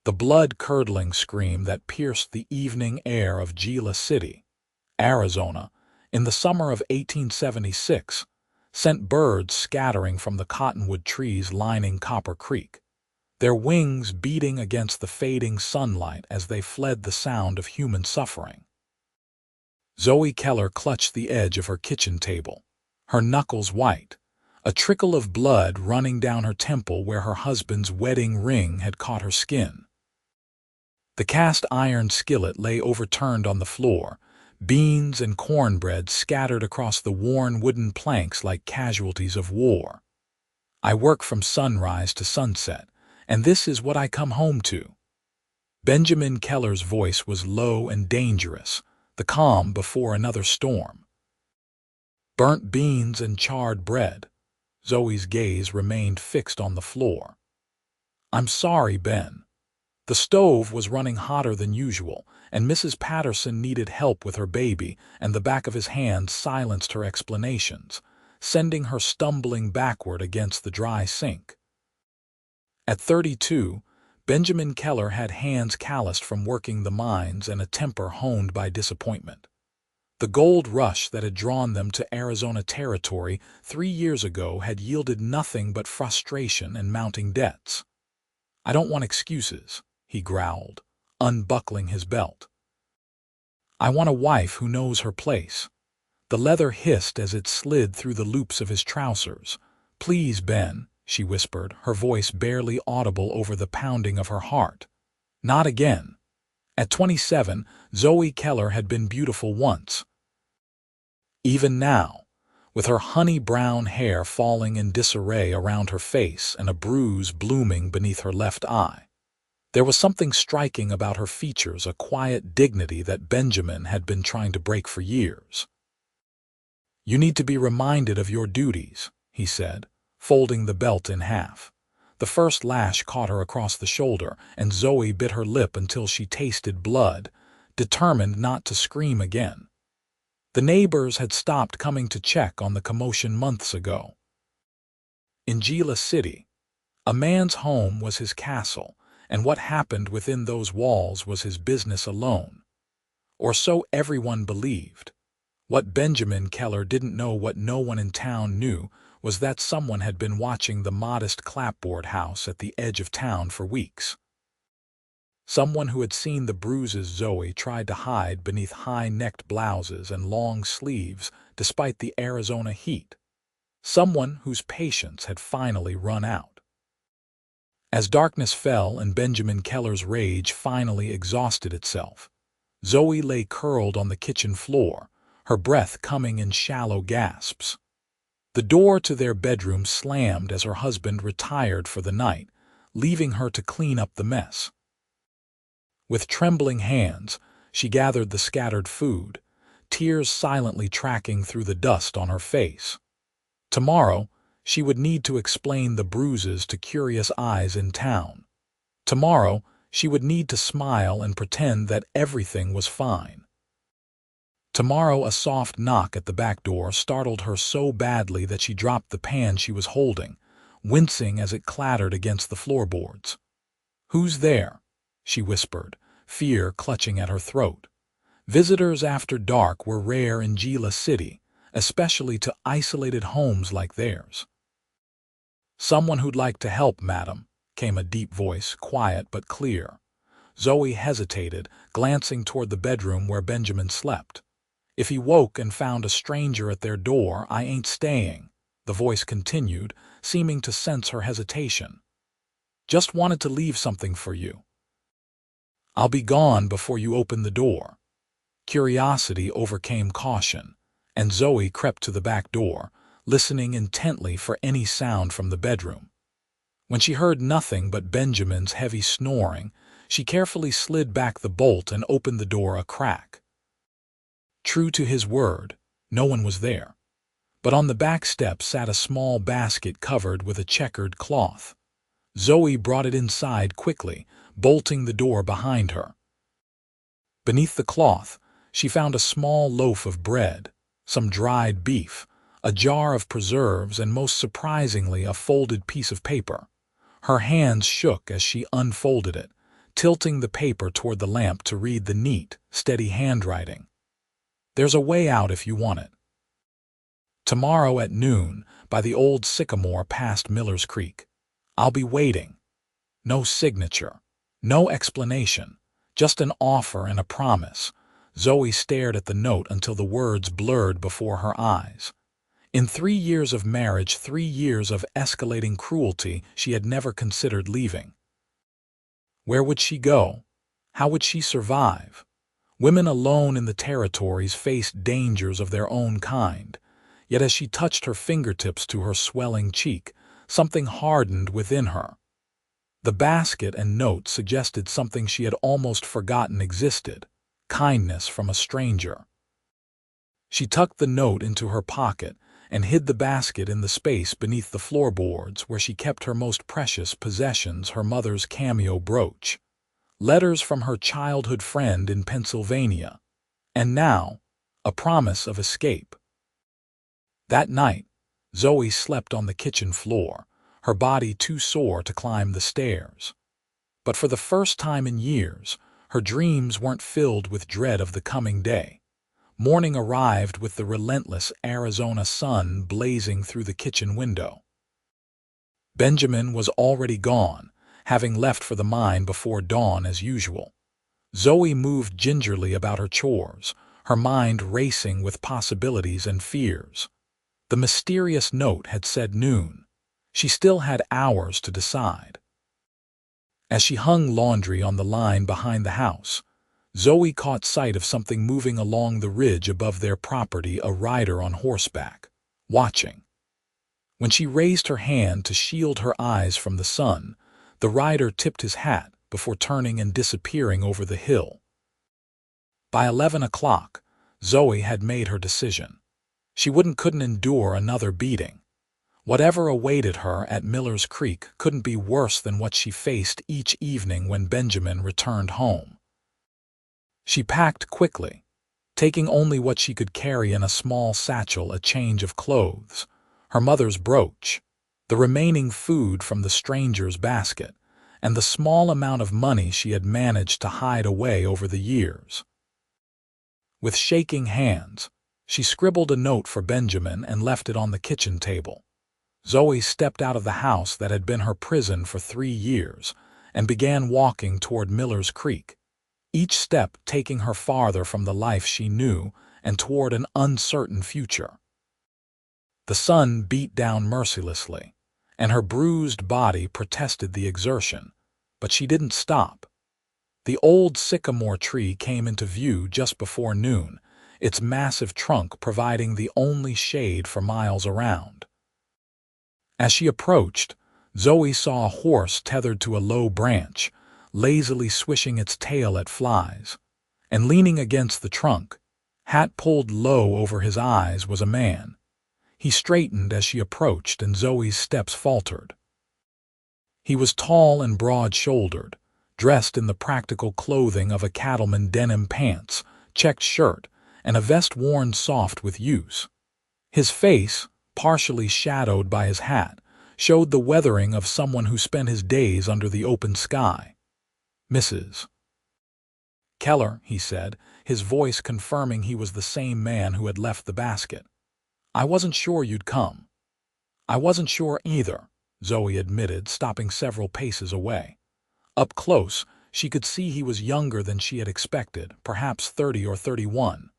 the blood-curdling scream that pierced the evening air of Gila City, Arizona, in the summer of 1876, sent birds scattering from the cottonwood trees lining Copper Creek, their wings beating against the fading sunlight as they fled the sound of human suffering. Zoe Keller clutched the edge of her kitchen table, her knuckles white, a trickle of blood running down her temple where her husband's wedding ring had caught her skin. The cast-iron skillet lay overturned on the floor, beans and cornbread scattered across the worn wooden planks like casualties of war. "I work from sunrise to sunset, and this is what I come home to." Benjamin Keller's voice was low and dangerous, the calm before another storm. "Burnt beans and charred bread." Zoe's gaze remained fixed on the floor. "I'm sorry, Ben." The stove was running hotter than usual, and Mrs. Patterson needed help with her baby, and the back of his hand silenced her explanations, sending her stumbling backward against the dry sink. At 32, Benjamin Keller had hands calloused from working the mines and a temper honed by disappointment. The gold rush that had drawn them to Arizona territory 3 years ago had yielded nothing but frustration and mounting debts. "I don't want excuses," he growled, unbuckling his belt. "I want a wife who knows her place." The leather hissed as it slid through the loops of his trousers. "Please, Ben," she whispered, her voice barely audible over the pounding of her heart. "Not again." At 27, Zoe Keller had been beautiful once. Even now, with her honey-brown hair falling in disarray around her face and a bruise blooming beneath her left eye, there was something striking about her features, a quiet dignity that Benjamin had been trying to break for years. "You need to be reminded of your duties," he said, folding the belt in half. The first lash caught her across the shoulder, and Zoe bit her lip until she tasted blood, determined not to scream again. The neighbors had stopped coming to check on the commotion months ago. In Gila City, a man's home was his castle, and what happened within those walls was his business alone. Or so everyone believed. What Benjamin Keller didn't know, what no one in town knew, was that someone had been watching the modest clapboard house at the edge of town for weeks. Someone who had seen the bruises Zoe tried to hide beneath high-necked blouses and long sleeves despite the Arizona heat. Someone whose patience had finally run out. As darkness fell and Benjamin Keller's rage finally exhausted itself, Zoe lay curled on the kitchen floor, her breath coming in shallow gasps. The door to their bedroom slammed as her husband retired for the night, leaving her to clean up the mess. With trembling hands, she gathered the scattered food, tears silently tracking through the dust on her face. Tomorrow, she would need to explain the bruises to curious eyes in town. Tomorrow, she would need to smile and pretend that everything was fine. Tomorrow, a soft knock at the back door startled her so badly that she dropped the pan she was holding, wincing as it clattered against the floorboards. "Who's there?" she whispered, fear clutching at her throat. Visitors after dark were rare in Gila City, especially to isolated homes like theirs. "Someone who'd like to help, madam," came a deep voice, quiet but clear. Zoe hesitated, glancing toward the bedroom where Benjamin slept. "If he woke and found a stranger at their door, I ain't staying," the voice continued, seeming to sense her hesitation. "Just wanted to leave something for you. I'll be gone before you open the door." Curiosity overcame caution, and Zoe crept to the back door, listening intently for any sound from the bedroom. When she heard nothing but Benjamin's heavy snoring, she carefully slid back the bolt and opened the door a crack. True to his word, no one was there. But on the back step sat a small basket covered with a checkered cloth. Zoe brought it inside quickly, bolting the door behind her. Beneath the cloth, she found a small loaf of bread, some dried beef, a jar of preserves, and most surprisingly, a folded piece of paper. Her hands shook as she unfolded it, tilting the paper toward the lamp to read the neat, steady handwriting. "There's a way out if you want it. Tomorrow at noon, by the old sycamore past Miller's Creek. I'll be waiting." No signature, no explanation, just an offer and a promise. Zoe stared at the note until the words blurred before her eyes. In 3 years of marriage, 3 years of escalating cruelty, she had never considered leaving. Where would she go? How would she survive? Women alone in the territories faced dangers of their own kind. Yet as she touched her fingertips to her swelling cheek, something hardened within her. The basket and note suggested something she had almost forgotten existed: kindness from a stranger. She tucked the note into her pocket and hid the basket in the space beneath the floorboards where she kept her most precious possessions, her mother's cameo brooch, letters from her childhood friend in Pennsylvania, and now, a promise of escape. That night, Zoe slept on the kitchen floor, her body too sore to climb the stairs. But for the first time in years, her dreams weren't filled with dread of the coming day. Morning arrived with the relentless Arizona sun blazing through the kitchen window. Benjamin was already gone, having left for the mine before dawn as usual. Zoe moved gingerly about her chores, her mind racing with possibilities and fears. The mysterious note had said noon. She still had hours to decide. As she hung laundry on the line behind the house, Zoe caught sight of something moving along the ridge above their property, a rider on horseback, watching. When she raised her hand to shield her eyes from the sun, the rider tipped his hat before turning and disappearing over the hill. By 11 o'clock, Zoe had made her decision. She couldn't endure another beating. Whatever awaited her at Miller's Creek couldn't be worse than what she faced each evening when Benjamin returned home. She packed quickly, taking only what she could carry in a small satchel: a change of clothes, her mother's brooch, the remaining food from the stranger's basket, and the small amount of money she had managed to hide away over the years. With shaking hands, she scribbled a note for Benjamin and left it on the kitchen table. Zoe stepped out of the house that had been her prison for 3 years and began walking toward Miller's Creek, each step taking her farther from the life she knew and toward an uncertain future. The sun beat down mercilessly, and her bruised body protested the exertion, but she didn't stop. The old sycamore tree came into view just before noon, its massive trunk providing the only shade for miles around. As she approached, Zoe saw a horse tethered to a low branch, lazily swishing its tail at flies, and leaning against the trunk, hat pulled low over his eyes, was a man. He straightened as she approached, and Zoe's steps faltered. He was tall and broad-shouldered, dressed in the practical clothing of a cattleman: denim pants, checked shirt, and a vest worn soft with use. His face, partially shadowed by his hat, showed the weathering of someone who spent his days under the open sky. "Mrs. Keller," he said, his voice confirming he was the same man who had left the basket. "I wasn't sure you'd come." "I wasn't sure either," Zoe admitted, stopping several paces away. Up close, she could see he was younger than she had expected, perhaps 30 or 31.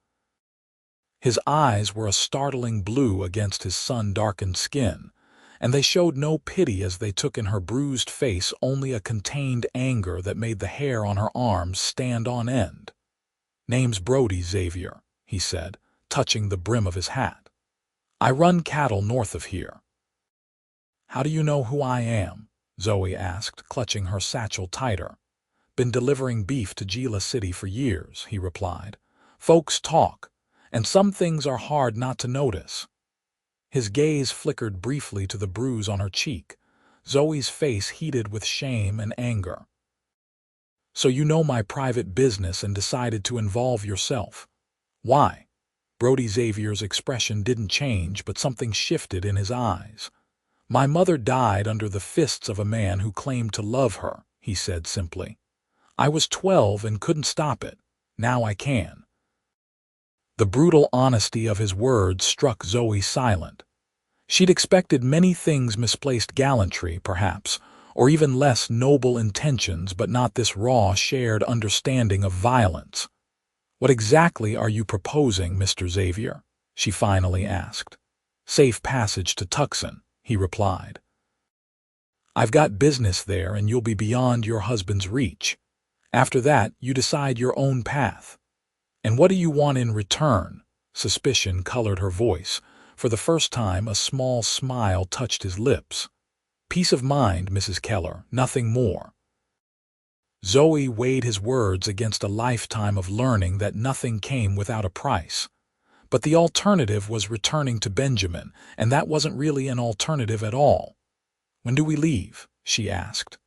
His eyes were a startling blue against his sun-darkened skin, and they showed no pity as they took in her bruised face, only a contained anger that made the hair on her arms stand on end. "Name's Brody, Xavier," he said, touching the brim of his hat. "I run cattle north of here." "How do you know who I am?" Zoe asked, clutching her satchel tighter. "Been delivering beef to Gila City for years," he replied. "Folks talk, and some things are hard not to notice." His gaze flickered briefly to the bruise on her cheek. Zoe's face heated with shame and anger. "So you know my private business and decided to involve yourself. Why?" Brody Xavier's expression didn't change, but something shifted in his eyes. "My mother died under the fists of a man who claimed to love her," he said simply. I was 12 and couldn't stop it. Now I can." The brutal honesty of his words struck Zoe silent. She'd expected many things: misplaced gallantry, perhaps, or even less noble intentions, but not this raw, shared understanding of violence. "What exactly are you proposing, Mr. Xavier?" she finally asked. "Safe passage to Tucson," he replied. "I've got business there and you'll be beyond your husband's reach. After that, you decide your own path." "And what do you want in return?" Suspicion colored her voice. For the first time, a small smile touched his lips. "Peace of mind, Mrs. Keller, nothing more." Zoe weighed his words against a lifetime of learning that nothing came without a price. But the alternative was returning to Benjamin, and that wasn't really an alternative at all. "When do we leave?" she asked.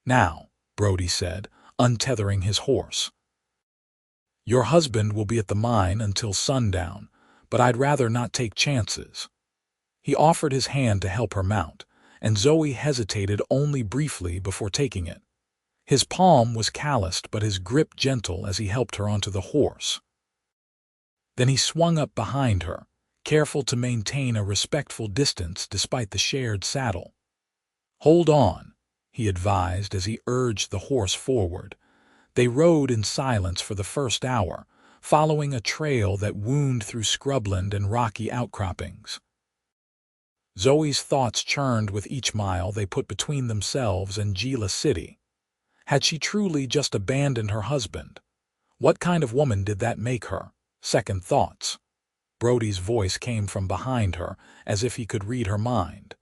"Now," Brody said, untethering his horse. "Your husband will be at the mine until sundown, but I'd rather not take chances." He offered his hand to help her mount, and Zoe hesitated only briefly before taking it. His palm was calloused, but his grip gentle as he helped her onto the horse. Then he swung up behind her, careful to maintain a respectful distance despite the shared saddle. "Hold on," he advised as he urged the horse forward. They rode in silence for the first hour, following a trail that wound through scrubland and rocky outcroppings. Zoe's thoughts churned with each mile they put between themselves and Gila City. Had she truly just abandoned her husband? What kind of woman did that make her? Second thoughts. Brody's voice came from behind her, as if he could read her mind.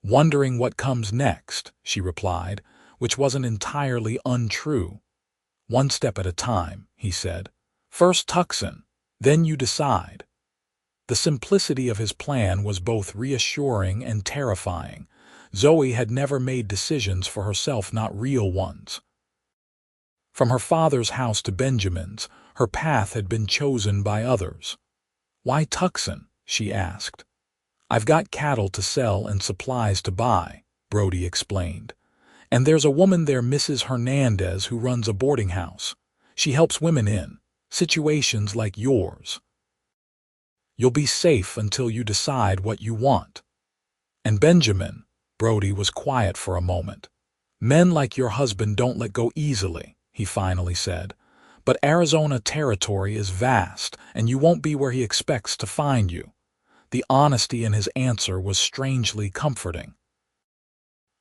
"Wondering what comes next," she replied, which wasn't entirely untrue. "One step at a time," he said. "First Tucson, then you decide." The simplicity of his plan was both reassuring and terrifying. Zoe had never made decisions for herself, not real ones. From her father's house to Benjamin's, her path had been chosen by others. "Why Tucson?" she asked. "I've got cattle to sell and supplies to buy," Brody explained. "And there's a woman there, Mrs. Hernandez, who runs a boarding house. She helps women in situations like yours. You'll be safe until you decide what you want." "And Benjamin," Brody was quiet for a moment. "Men like your husband don't let go easily," he finally said. "But Arizona territory is vast, and you won't be where he expects to find you." The honesty in his answer was strangely comforting.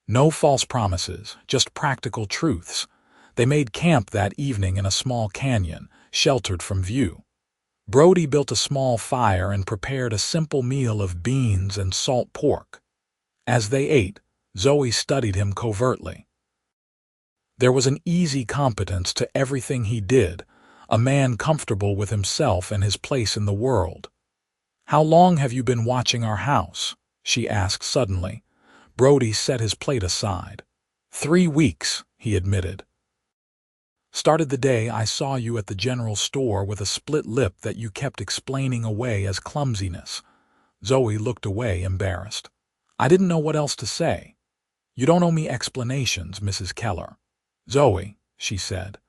No false promises, just practical truths. They made camp that evening in a small canyon, sheltered from view. Brody built a small fire and prepared a simple meal of beans and salt pork. As they ate, Zoe studied him covertly. There was an easy competence to everything he did, a man comfortable with himself and his place in the world. "How long have you been watching our house?" she asked suddenly. Brody set his plate aside. 3 weeks, he admitted. "Started the day I saw you at the general store with a split lip that you kept explaining away as clumsiness." Zoe looked away, embarrassed. "I didn't know what else to say." "You don't owe me explanations, Mrs. Keller." "Zoe," she said.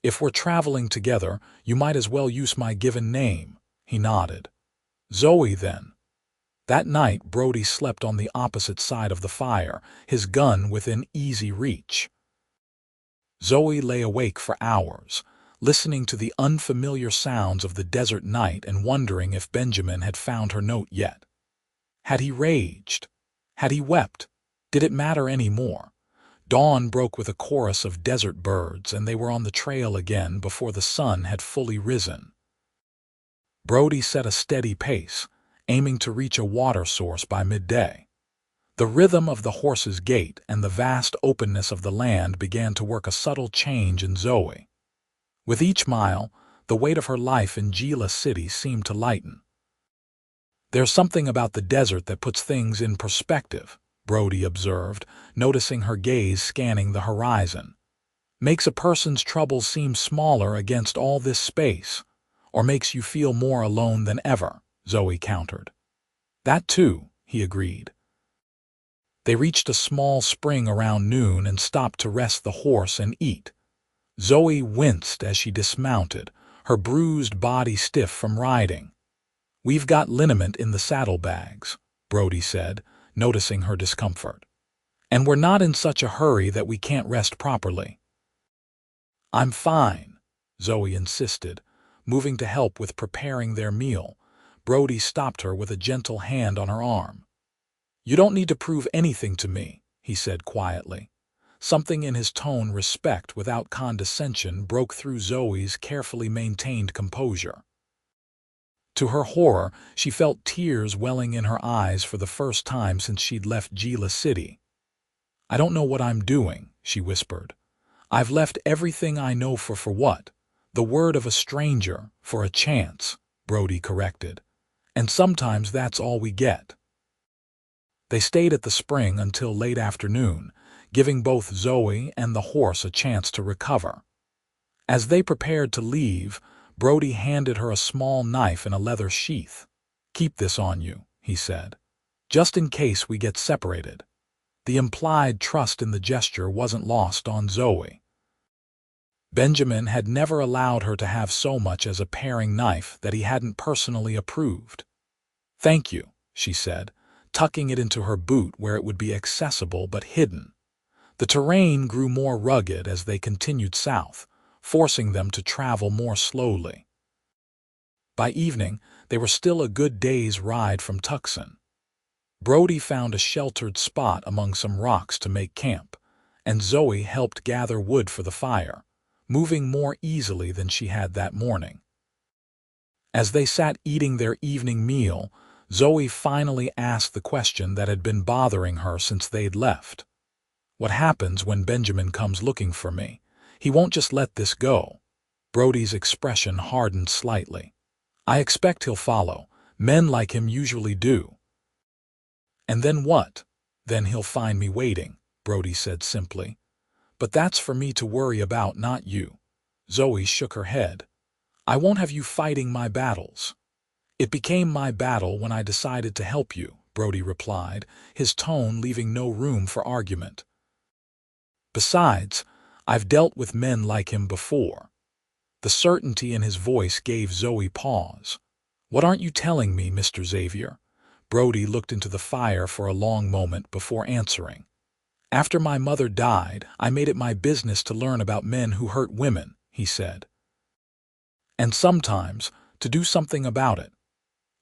"If we're traveling together, you might as well use my given name." He nodded. "Zoe, then." That night, Brody slept on the opposite side of the fire, his gun within easy reach. Zoe lay awake for hours, listening to the unfamiliar sounds of the desert night and wondering if Benjamin had found her note yet. Had he raged? Had he wept? Did it matter any more? Dawn broke with a chorus of desert birds, and they were on the trail again before the sun had fully risen. Brody set a steady pace, aiming to reach a water source by midday. The rhythm of the horse's gait and the vast openness of the land began to work a subtle change in Zoe. With each mile, the weight of her life in Gila City seemed to lighten. "There's something about the desert that puts things in perspective," Brody observed, noticing her gaze scanning the horizon. "Makes a person's troubles seem smaller against all this space, or makes you feel more alone than ever," Zoe countered. "That too," he agreed. They reached a small spring around noon and stopped to rest the horse and eat. Zoe winced as she dismounted, her bruised body stiff from riding. "We've got liniment in the saddlebags," Brody said, noticing her discomfort. "And we're not in such a hurry that we can't rest properly." "I'm fine," Zoe insisted, moving to help with preparing their meal. Brody stopped her with a gentle hand on her arm. "You don't need to prove anything to me," he said quietly. Something in his tone, respect without condescension, broke through Zoe's carefully maintained composure. To her horror, she felt tears welling in her eyes for the first time since she'd left Gila City. "I don't know what I'm doing," she whispered. "I've left everything I know for what? The word of a stranger, for a chance," Brody corrected. "And sometimes that's all we get." They stayed at the spring until late afternoon, giving both Zoe and the horse a chance to recover. As they prepared to leave, Brody handed her a small knife in a leather sheath. "Keep this on you," he said, "just in case we get separated." The implied trust in the gesture wasn't lost on Zoe. Benjamin had never allowed her to have so much as a paring knife that he hadn't personally approved. "Thank you," she said, tucking it into her boot where it would be accessible but hidden. The terrain grew more rugged as they continued south, forcing them to travel more slowly. By evening, they were still a good day's ride from Tucson. Brody found a sheltered spot among some rocks to make camp, and Zoe helped gather wood for the fire, moving more easily than she had that morning. As they sat eating their evening meal, Zoe finally asked the question that had been bothering her since they'd left. "What happens when Benjamin comes looking for me? He won't just let this go." Brody's expression hardened slightly. "I expect he'll follow. Men like him usually do." "And then what?" "Then he'll find me waiting," Brody said simply. "But that's for me to worry about, not you." Zoe shook her head. "I won't have you fighting my battles." "It became my battle when I decided to help you," Brody replied, his tone leaving no room for argument. "Besides, I've dealt with men like him before." The certainty in his voice gave Zoe pause. "What aren't you telling me, Mr. Xavier?" Brody looked into the fire for a long moment before answering. "After my mother died, I made it my business to learn about men who hurt women," he said. "And sometimes, to do something about it."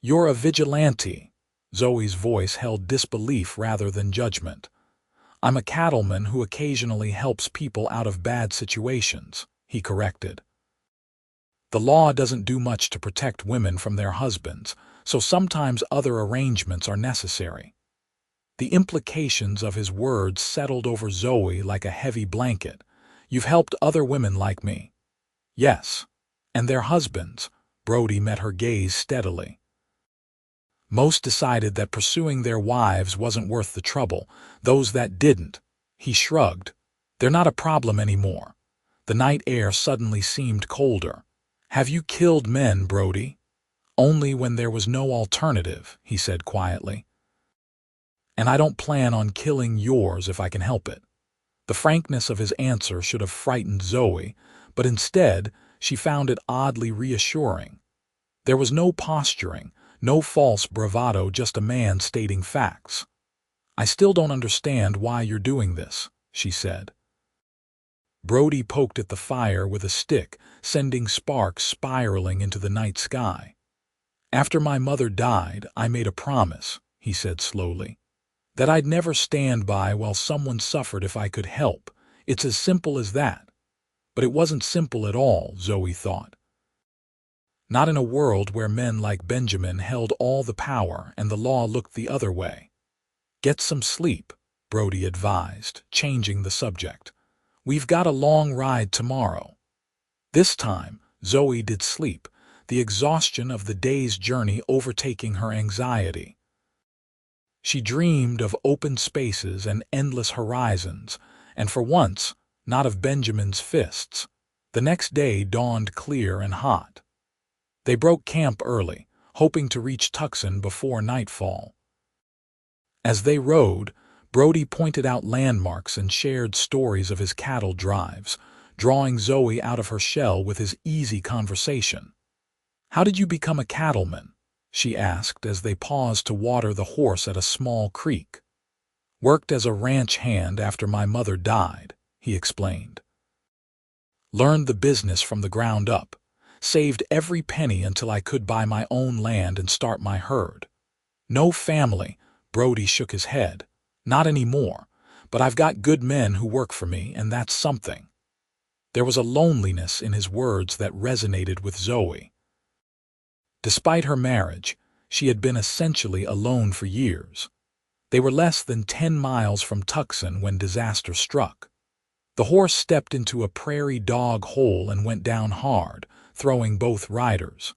"You're a vigilante." Zoe's voice held disbelief rather than judgment. "I'm a cattleman who occasionally helps people out of bad situations," he corrected. "The law doesn't do much to protect women from their husbands, so sometimes other arrangements are necessary." The implications of his words settled over Zoe like a heavy blanket. "You've helped other women like me." "Yes. And their husbands." Brody met her gaze steadily. "Most decided that pursuing their wives wasn't worth the trouble. Those that didn't," he shrugged, "they're not a problem anymore." The night air suddenly seemed colder. "Have you killed men, Brody?" "Only when there was no alternative," he said quietly. "And I don't plan on killing yours if I can help it." The frankness of his answer should have frightened Zoe, but instead she found it oddly reassuring. There was no posturing, no false bravado, just a man stating facts. "I still don't understand why you're doing this," she said. Brody poked at the fire with a stick, sending sparks spiraling into the night sky. "After my mother died, I made a promise," he said slowly, "that I'd never stand by while someone suffered if I could help. It's as simple as that." But it wasn't simple at all, Zoe thought. Not in a world where men like Benjamin held all the power and the law looked the other way. "Get some sleep," Brody advised, changing the subject. "We've got a long ride tomorrow." This time, Zoe did sleep, the exhaustion of the day's journey overtaking her anxiety. She dreamed of open spaces and endless horizons, and for once, not of Benjamin's fists. The next day dawned clear and hot. They broke camp early, hoping to reach Tucson before nightfall. As they rode, Brody pointed out landmarks and shared stories of his cattle drives, drawing Zoe out of her shell with his easy conversation. "How did you become a cattleman?" she asked as they paused to water the horse at a small creek. "Worked as a ranch hand after my mother died," he explained. "Learned the business from the ground up. Saved every penny until I could buy my own land and start my herd. No family," Brody shook his head. "Not anymore, but I've got good men who work for me, and that's something." There was a loneliness in his words that resonated with Zoe. Despite her marriage, she had been essentially alone for years. They were less than 10 miles from Tucson when disaster struck. The horse stepped into a prairie dog hole and went down hard, throwing both riders.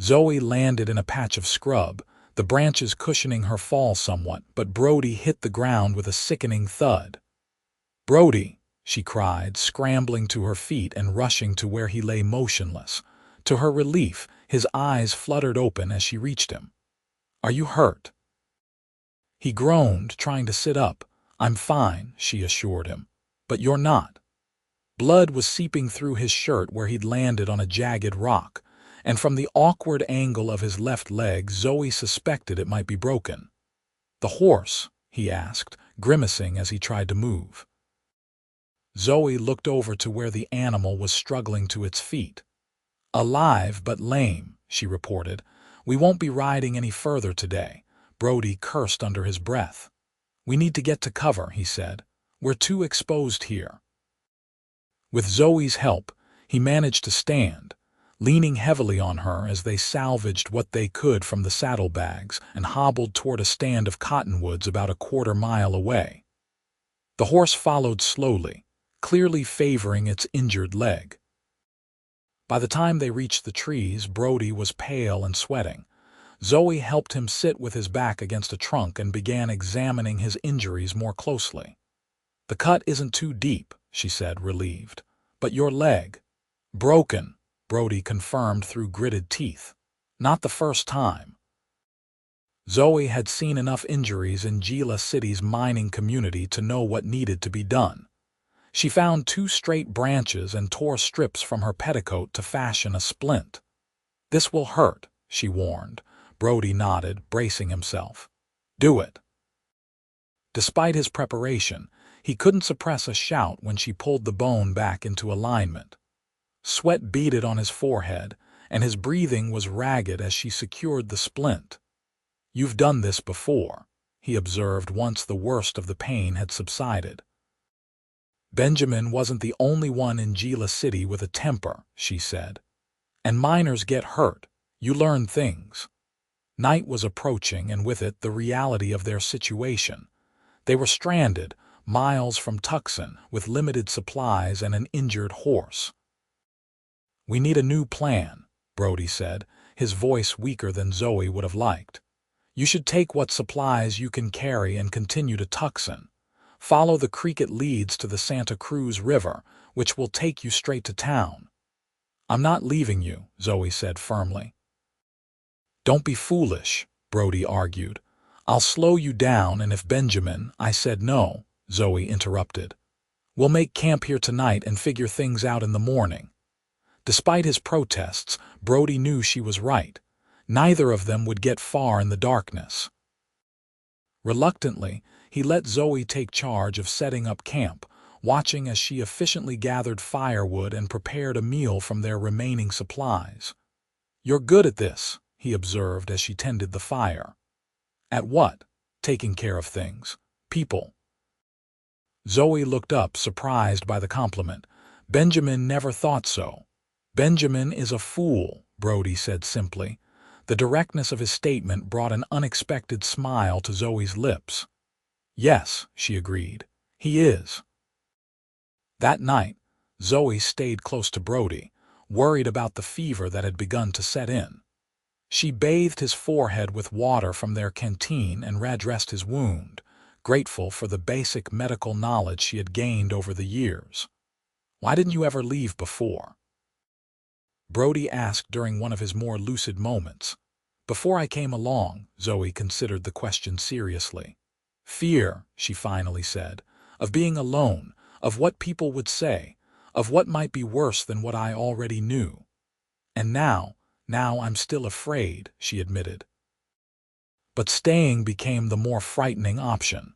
Zoe landed in a patch of scrub, the branches cushioning her fall somewhat, but Brody hit the ground with a sickening thud. "Brody!" she cried, scrambling to her feet and rushing to where he lay motionless. To her relief, his eyes fluttered open as she reached him. "Are you hurt?" He groaned, trying to sit up. "I'm fine," she assured him. "But you're not." Blood was seeping through his shirt where he'd landed on a jagged rock, and from the awkward angle of his left leg, Zoe suspected it might be broken. "The horse?" he asked, grimacing as he tried to move. Zoe looked over to where the animal was struggling to its feet. "Alive but lame," she reported. "We won't be riding any further today." Brody cursed under his breath. "We need to get to cover," he said. "We're too exposed here." With Zoe's help, he managed to stand, leaning heavily on her as they salvaged what they could from the saddlebags and hobbled toward a stand of cottonwoods about a quarter-mile away. The horse followed slowly, clearly favoring its injured leg. By the time they reached the trees, Brody was pale and sweating. Zoe helped him sit with his back against a trunk and began examining his injuries more closely. "The cut isn't too deep," she said, relieved. "But your leg?" "Broken," Brody confirmed through gritted teeth. "Not the first time." Zoe had seen enough injuries in Gila City's mining community to know what needed to be done. She found 2 straight branches and tore strips from her petticoat to fashion a splint. "This will hurt," she warned. Brody nodded, bracing himself. "Do it." Despite his preparation, he couldn't suppress a shout when she pulled the bone back into alignment. Sweat beaded on his forehead, and his breathing was ragged as she secured the splint. "You've done this before," he observed once the worst of the pain had subsided. "Benjamin wasn't the only one in Gila City with a temper," she said. "And miners get hurt. You learn things." Night was approaching, and with it the reality of their situation. They were stranded, miles from Tucson, with limited supplies and an injured horse. "We need a new plan," Brody said, his voice weaker than Zoe would have liked. "You should take what supplies you can carry and continue to Tucson. Follow the creek it leads to the Santa Cruz River, which will take you straight to town." "I'm not leaving you," Zoe said firmly. "Don't be foolish," Brody argued. "I'll slow you down, and if Benjamin—" "I said no," Zoe interrupted. "We'll make camp here tonight and figure things out in the morning." Despite his protests, Brody knew she was right. Neither of them would get far in the darkness. Reluctantly, he let Zoe take charge of setting up camp, watching as she efficiently gathered firewood and prepared a meal from their remaining supplies. "You're good at this," he observed as she tended the fire. "At what?" "Taking care of things. People." Zoe looked up, surprised by the compliment. "Benjamin never thought so." "Benjamin is a fool," Brody said simply. The directness of his statement brought an unexpected smile to Zoe's lips. "Yes," she agreed. "He is." That night, Zoe stayed close to Brody, worried about the fever that had begun to set in. She bathed his forehead with water from their canteen and redressed his wound, grateful for the basic medical knowledge she had gained over the years. "Why didn't you ever leave before?" Brody asked during one of his more lucid moments. "Before I came along," Zoe considered the question seriously. Fear, she finally said, of being alone, of what people would say, of what might be worse than what I already knew. And now I'm still afraid, she admitted. But staying became the more frightening option.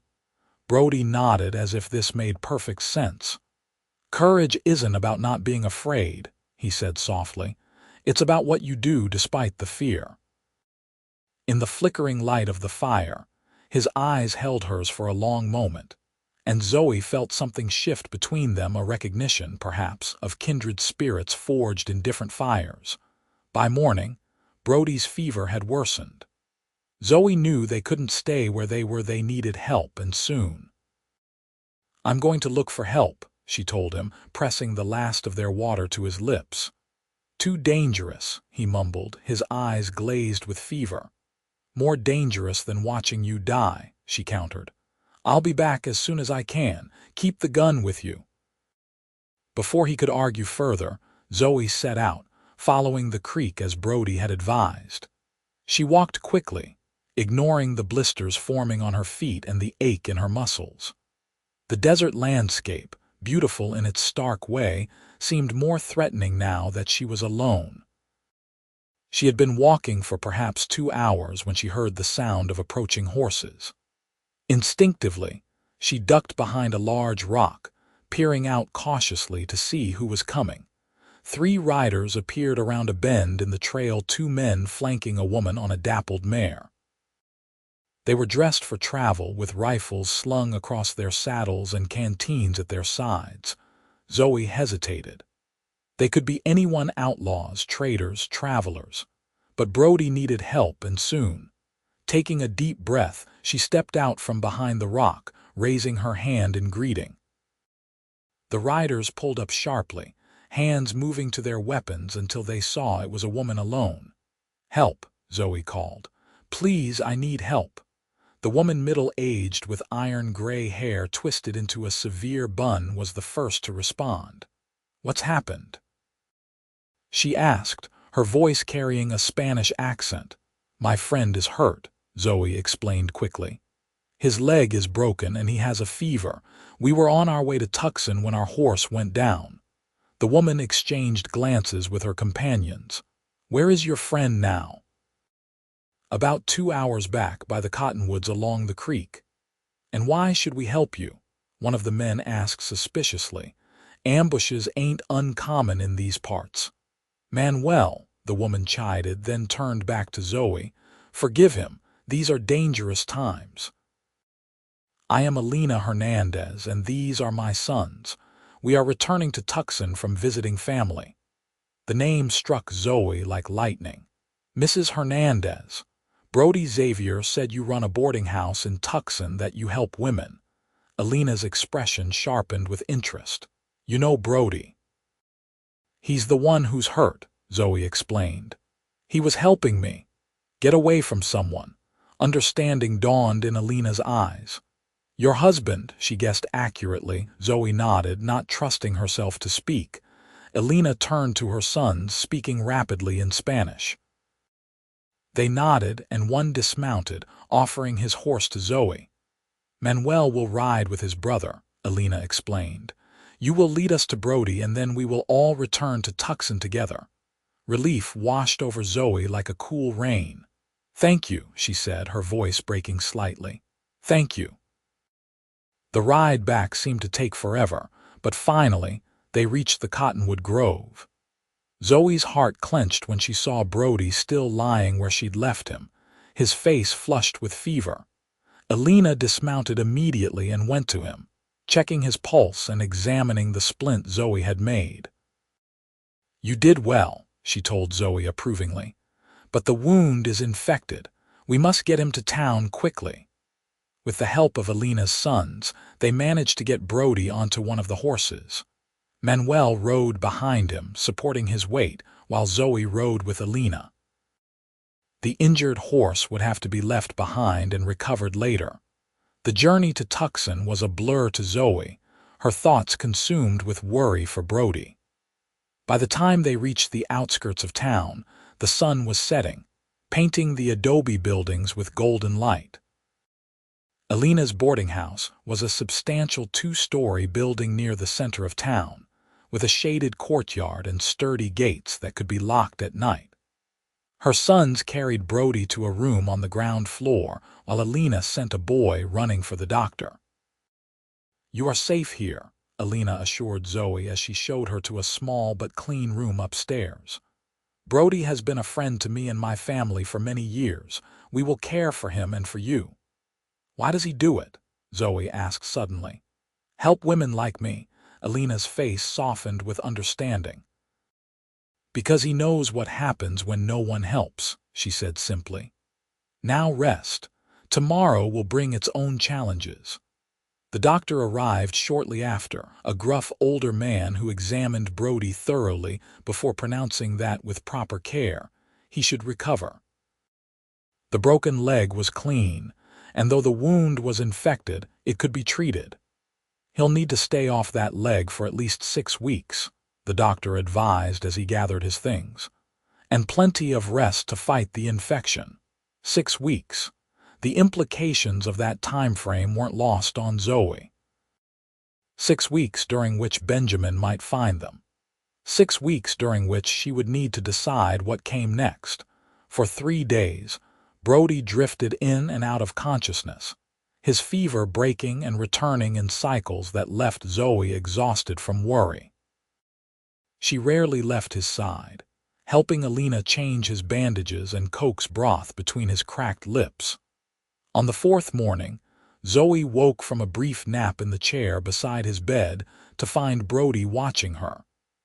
Brody nodded as if this made perfect sense. Courage isn't about not being afraid, he said softly. It's about what you do despite the fear. In the flickering light of the fire, his eyes held hers for a long moment, and Zoe felt something shift between them, a recognition, perhaps, of kindred spirits forged in different fires. By morning, Brody's fever had worsened. Zoe knew they couldn't stay where they were, they needed help, and soon. I'm going to look for help, she told him, pressing the last of their water to his lips. Too dangerous, he mumbled, his eyes glazed with fever. More dangerous than watching you die, she countered. I'll be back as soon as I can. Keep the gun with you. Before he could argue further, Zoe set out, following the creek as Brody had advised. She walked quickly, ignoring the blisters forming on her feet and the ache in her muscles. The desert landscape, beautiful in its stark way, seemed more threatening now that she was alone. She had been walking for perhaps 2 hours when she heard the sound of approaching horses. Instinctively, she ducked behind a large rock, peering out cautiously to see who was coming. 3 riders appeared around a bend in the trail, 2 men flanking a woman on a dappled mare. They were dressed for travel, with rifles slung across their saddles and canteens at their sides. Zoe hesitated. They could be anyone: outlaws, traders, travelers. But Brody needed help, and soon. Taking a deep breath, she stepped out from behind the rock, raising her hand in greeting. The riders pulled up sharply, hands moving to their weapons until they saw it was a woman alone. Help, Zoe called. Please, I need help. The woman, middle-aged with iron-gray hair twisted into a severe bun, was the first to respond. What's happened? She asked, her voice carrying a Spanish accent. My friend is hurt, Zoe explained quickly. His leg is broken and he has a fever. We were on our way to Tucson when our horse went down. The woman exchanged glances with her companions. Where is your friend now? About 2 hours back by the cottonwoods along the creek. And why should we help you? One of the men asked suspiciously. Ambushes ain't uncommon in these parts. Manuel, the woman chided, then turned back to Zoe. Forgive him, these are dangerous times. I am Elena Hernandez, and these are my sons. We are returning to Tucson from visiting family. The name struck Zoe like lightning. Mrs. Hernandez. Brody Xavier said you run a boarding house in Tucson, that you help women. Elena's expression sharpened with interest. You know Brody? He's the one who's hurt, Zoe explained. He was helping me. Get away from someone. Understanding dawned in Elena's eyes. Your husband, she guessed accurately. Zoe nodded, not trusting herself to speak. Elena turned to her sons, speaking rapidly in Spanish. They nodded, and one dismounted, offering his horse to Zoe. Manuel will ride with his brother, Elena explained. You will lead us to Brody, and then we will all return to Tucson together. Relief washed over Zoe like a cool rain. Thank you, she said, her voice breaking slightly. Thank you. The ride back seemed to take forever, but finally, they reached the cottonwood grove. Zoe's heart clenched when she saw Brody still lying where she'd left him, his face flushed with fever. Elena dismounted immediately and went to him, checking his pulse and examining the splint Zoe had made. You did well, she told Zoe approvingly. But the wound is infected. We must get him to town quickly. With the help of Elena's sons, they managed to get Brody onto one of the horses. Manuel rode behind him, supporting his weight, while Zoe rode with Elena. The injured horse would have to be left behind and recovered later. The journey to Tucson was a blur to Zoe, her thoughts consumed with worry for Brody. By the time they reached the outskirts of town, the sun was setting, painting the adobe buildings with golden light. Alina's boarding house was a substantial two-story building near the center of town, with a shaded courtyard and sturdy gates that could be locked at night. Her sons carried Brody to a room on the ground floor, while Alina sent a boy running for the doctor. "You are safe here," Alina assured Zoe as she showed her to a small but clean room upstairs. "Brody has been a friend to me and my family for many years. We will care for him and for you." "Why does he do it?" Zoe asked suddenly. "Help women like me." Alina's face softened with understanding. "Because he knows what happens when no one helps," she said simply. "Now rest. Tomorrow will bring its own challenges." The doctor arrived shortly after, a gruff older man who examined Brody thoroughly before pronouncing that with proper care, he should recover. The broken leg was clean, and though the wound was infected, it could be treated. "He'll need to stay off that leg for at least 6 weeks, the doctor advised as he gathered his things. "And plenty of rest to fight the infection." 6 weeks. The implications of that time frame weren't lost on Zoe. 6 weeks during which Benjamin might find them. 6 weeks during which she would need to decide what came next. For 3 days, Brody drifted in and out of consciousness, his fever breaking and returning in cycles that left Zoe exhausted from worry. She rarely left his side, helping Alina change his bandages and coax broth between his cracked lips. On the 4th morning, Zoe woke from a brief nap in the chair beside his bed to find Brody watching her,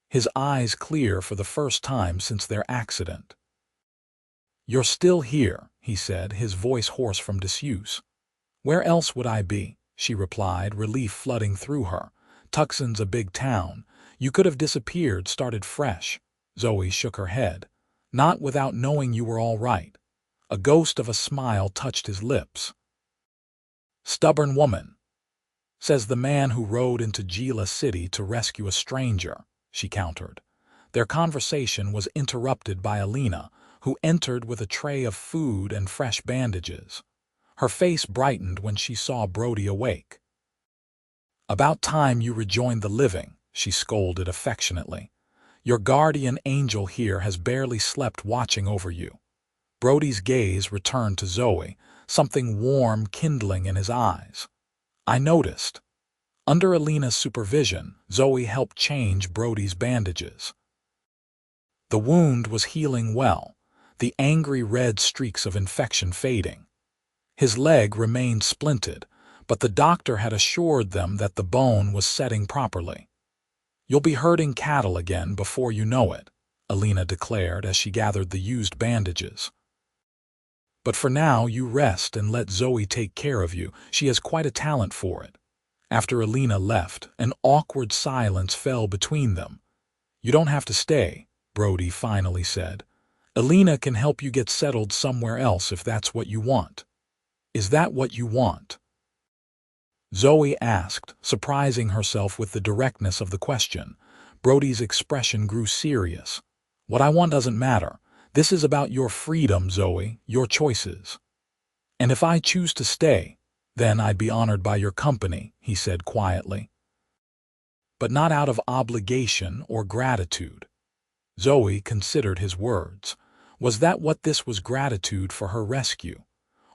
his eyes clear for the first time since their accident. "You're still here," he said, his voice hoarse from disuse. "Where else would I be?" she replied, relief flooding through her. "Tucson's a big town. You could have disappeared, started fresh." Zoe shook her head. "Not without knowing you were all right." A ghost of a smile touched his lips. "Stubborn woman," says the man who rode into Gila City to rescue a stranger, she countered. Their conversation was interrupted by Alina, who entered with a tray of food and fresh bandages. Her face brightened when she saw Brody awake. "About time you rejoined the living," she scolded affectionately. "Your guardian angel here has barely slept watching over you." Brody's gaze returned to Zoe, something warm kindling in his eyes. "I noticed." Under Alina's supervision, Zoe helped change Brody's bandages. The wound was healing well, the angry red streaks of infection fading. His leg remained splinted, but the doctor had assured them that the bone was setting properly. "You'll be herding cattle again before you know it," Alina declared as she gathered the used bandages. "But for now you rest and let Zoe take care of you. She has quite a talent for it." After Alina left, an awkward silence fell between them. "You don't have to stay," Brody finally said. "Alina can help you get settled somewhere else if that's what you want." "Is that what you want?" Zoe asked, surprising herself with the directness of the question. Brody's expression grew serious. "What I want doesn't matter. This is about your freedom, Zoe, your choices." "And if I choose to stay, then I'd be honored by your company," he said quietly. "But not out of obligation or gratitude." Zoe considered his words. Was that what this was, gratitude for her rescue?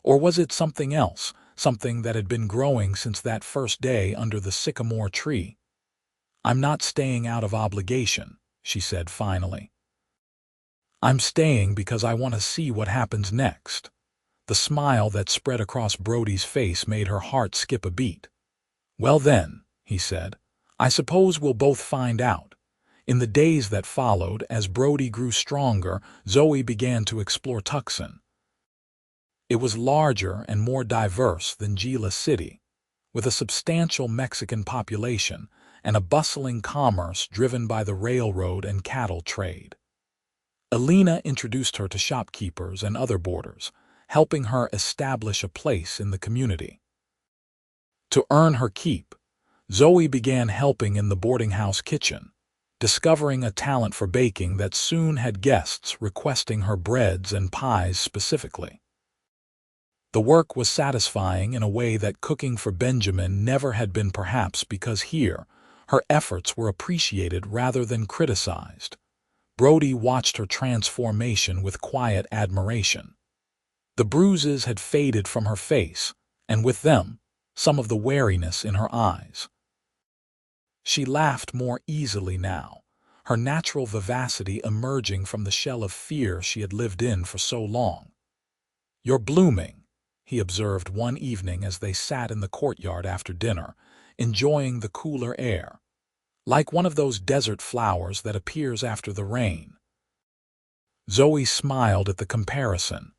Or was it something else, something that had been growing since that first day under the sycamore tree? "I'm not staying out of obligation," she said finally. "I'm staying because I want to see what happens next." The smile that spread across Brody's face made her heart skip a beat. "Well then," he said, "I suppose we'll both find out." In the days that followed, as Brody grew stronger, Zoe began to explore Tucson. It was larger and more diverse than Gila City, with a substantial Mexican population and a bustling commerce driven by the railroad and cattle trade. Alina introduced her to shopkeepers and other boarders, helping her establish a place in the community. To earn her keep, Zoe began helping in the boarding house kitchen, discovering a talent for baking that soon had guests requesting her breads and pies specifically. The work was satisfying in a way that cooking for Benjamin never had been, perhaps because here, her efforts were appreciated rather than criticized. Brody watched her transformation with quiet admiration. The bruises had faded from her face, and with them, some of the wariness in her eyes. She laughed more easily now, her natural vivacity emerging from the shell of fear she had lived in for so long. "You're blooming," he observed one evening as they sat in the courtyard after dinner, enjoying the cooler air. "Like one of those desert flowers that appears after the rain." Zoe smiled at the comparison.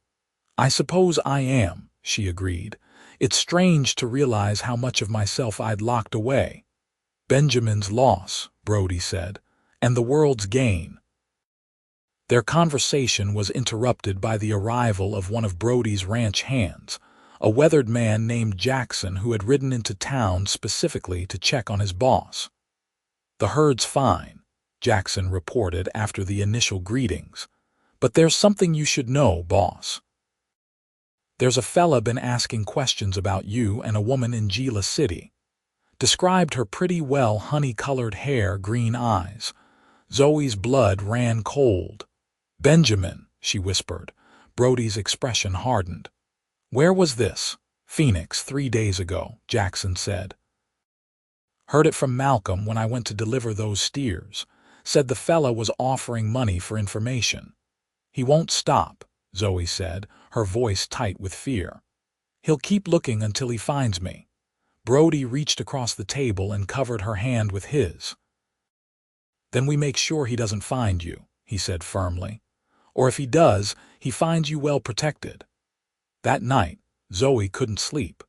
"I suppose I am," she agreed. "It's strange to realize how much of myself I'd locked away." "Benjamin's loss," Brody said, "and the world's gain." Their conversation was interrupted by the arrival of one of Brody's ranch hands, a weathered man named Jackson who had ridden into town specifically to check on his boss. "The herd's fine," Jackson reported after the initial greetings. "But there's something you should know, boss. There's a fella been asking questions about you and a woman in Gila City." Described her pretty well honey-colored hair, green eyes. Zoe's blood ran cold. "Benjamin," she whispered. Brody's expression hardened. "Where was this?" "Phoenix, 3 days ago," Jackson said. "Heard it from Malcolm when I went to deliver those steers. Said the fella was offering money for information." "He won't stop," Zoe said, her voice tight with fear. "He'll keep looking until he finds me." Brody reached across the table and covered her hand with his. "Then we make sure he doesn't find you," he said firmly. "Or if he does, he finds you well protected." That night, Zoe couldn't sleep.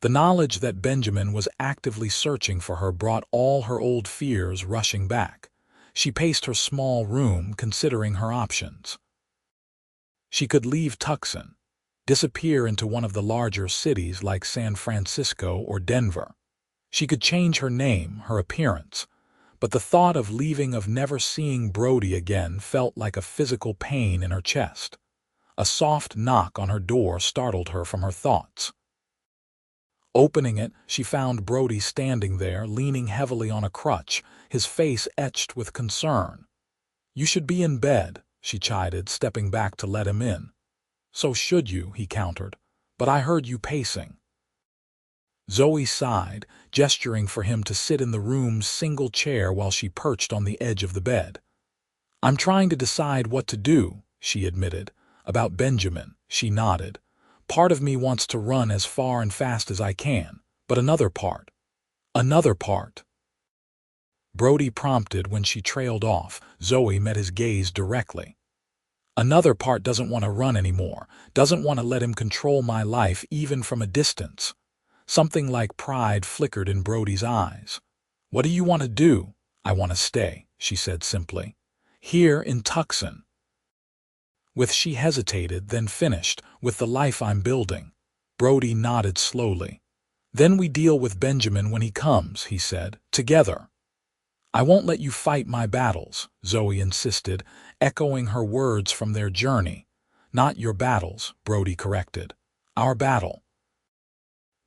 The knowledge that Benjamin was actively searching for her brought all her old fears rushing back. She paced her small room, considering her options. She could leave Tucson, disappear into one of the larger cities like San Francisco or Denver. She could change her name, her appearance, but the thought of leaving, of never seeing Brody again, felt like a physical pain in her chest. A soft knock on her door startled her from her thoughts. Opening it, she found Brody standing there, leaning heavily on a crutch, his face etched with concern. "You should be in bed," she chided, stepping back to let him in. "So should you," he countered, "but I heard you pacing." Zoe sighed, gesturing for him to sit in the room's single chair while she perched on the edge of the bed. "I'm trying to decide what to do," she admitted. "About Benjamin," she nodded. "Part of me wants to run as far and fast as I can, but another part." "Another part?" Brody prompted when she trailed off. Zoe met his gaze directly. "Another part doesn't want to run anymore, doesn't want to let him control my life even from a distance." Something like pride flickered in Brody's eyes. "What do you want to do?" "I want to stay," she said simply. "Here in Tucson." She hesitated, then finished, "with the life I'm building." Brody nodded slowly. "Then we deal with Benjamin when he comes," he said, "together." "I won't let you fight my battles," Zoe insisted, echoing her words from their journey. "Not your battles," Brody corrected. "Our battle."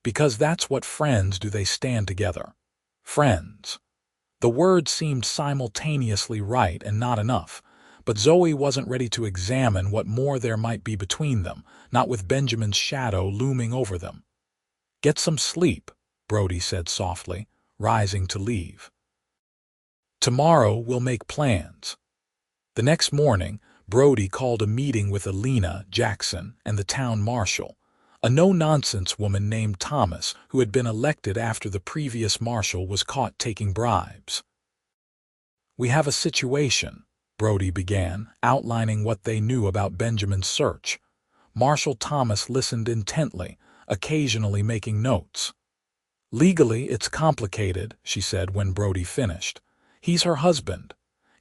"Because that's what friends do, they stand together." Friends. The word seemed simultaneously right and not enough, but Zoe wasn't ready to examine what more there might be between them, not with Benjamin's shadow looming over them. "Get some sleep," Brody said softly, rising to leave. "Tomorrow we'll make plans." The next morning, Brody called a meeting with Alina, Jackson, and the town marshal, a no-nonsense woman named Thomas who had been elected after the previous marshal was caught taking bribes. "We have a situation," Brody began, outlining what they knew about Benjamin's search. Marshal Thomas listened intently, occasionally making notes. "Legally, it's complicated," she said when Brody finished. "He's her husband.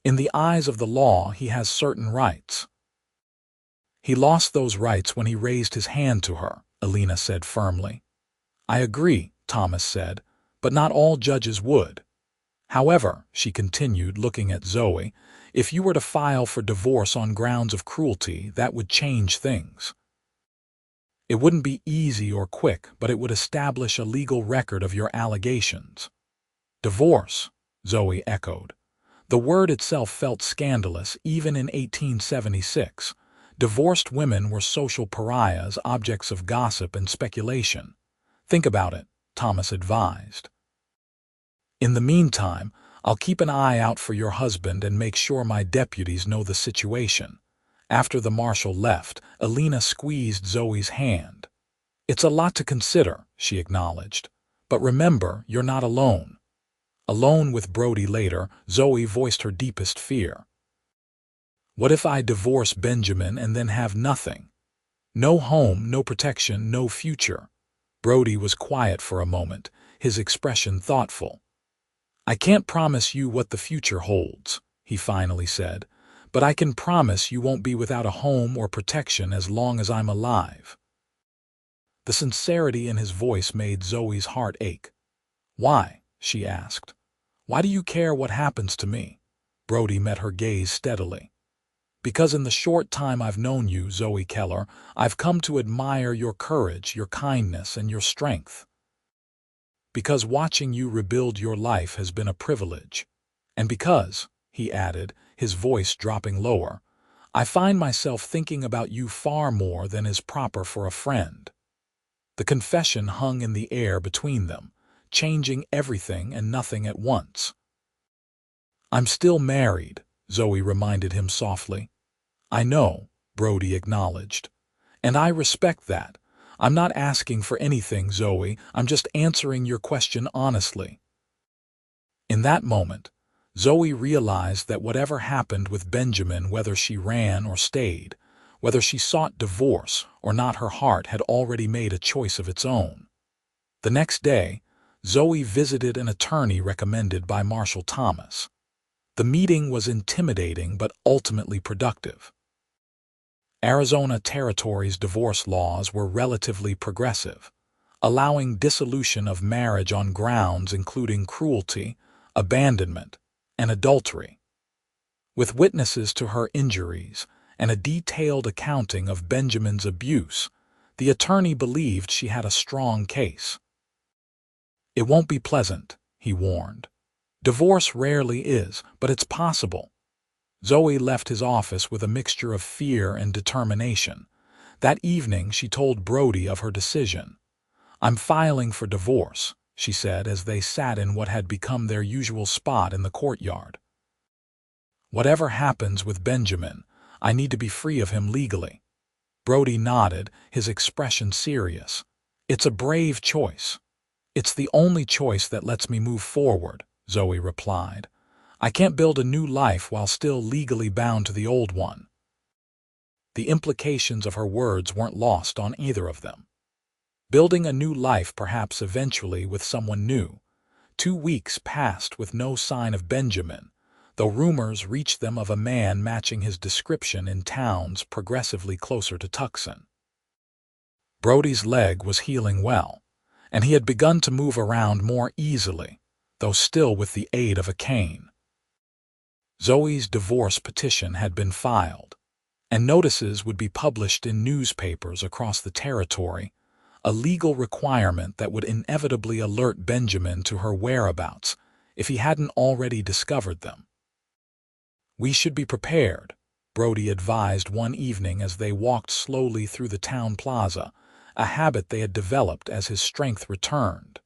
In the eyes of the law, he has certain rights." "He lost those rights when he raised his hand to her," Alina said firmly. "I agree," Thomas said, "but not all judges would. However," she continued, looking at Zoe, "if you were to file for divorce on grounds of cruelty, that would change things." It wouldn't be easy or quick, but it would establish a legal record of your allegations. Divorce, Zoe echoed. The word itself felt scandalous even in 1876. Divorced women were social pariahs, objects of gossip and speculation. Think about it, Thomas advised. In the meantime, I'll keep an eye out for your husband and make sure my deputies know the situation. After the marshal left, Alina squeezed Zoe's hand. It's a lot to consider, she acknowledged. But remember, you're not alone. Alone with Brody later, Zoe voiced her deepest fear. What if I divorce Benjamin and then have nothing? No home, no protection, no future. Brody was quiet for a moment, his expression thoughtful. I can't promise you what the future holds, he finally said, but I can promise you won't be without a home or protection as long as I'm alive. The sincerity in his voice made Zoe's heart ache. Why? She asked. Why do you care what happens to me? Brody met her gaze steadily. Because in the short time I've known you, Zoe Keller, I've come to admire your courage, your kindness, and your strength. Because watching you rebuild your life has been a privilege. And because, he added, his voice dropping lower, I find myself thinking about you far more than is proper for a friend. The confession hung in the air between them, changing everything and nothing at once. I'm still married, Zoe reminded him softly. I know, Brody acknowledged. And I respect that. I'm not asking for anything, Zoe. I'm just answering your question honestly. In that moment, Zoe realized that whatever happened with Benjamin, whether she ran or stayed, whether she sought divorce or not, her heart had already made a choice of its own. The next day, Zoe visited an attorney recommended by Marshal Thomas. The meeting was intimidating but ultimately productive. Arizona Territory's divorce laws were relatively progressive, allowing dissolution of marriage on grounds including cruelty, abandonment, and adultery. With witnesses to her injuries and a detailed accounting of Benjamin's abuse, the attorney believed she had a strong case. It won't be pleasant, he warned. Divorce rarely is, but it's possible. Zoe left his office with a mixture of fear and determination. That evening, she told Brody of her decision. I'm filing for divorce, she said as they sat in what had become their usual spot in the courtyard. Whatever happens with Benjamin, I need to be free of him legally. Brody nodded, his expression serious. It's a brave choice. It's the only choice that lets me move forward, Zoe replied. I can't build a new life while still legally bound to the old one. The implications of her words weren't lost on either of them. Building a new life, perhaps eventually with someone new. 2 weeks passed with no sign of Benjamin, though rumors reached them of a man matching his description in towns progressively closer to Tucson. Brody's leg was healing well, and he had begun to move around more easily, though still with the aid of a cane. Zoe's divorce petition had been filed, and notices would be published in newspapers across the territory, a legal requirement that would inevitably alert Benjamin to her whereabouts if he hadn't already discovered them. We should be prepared, Brody advised one evening as they walked slowly through the town plaza, a habit they had developed as his strength returned.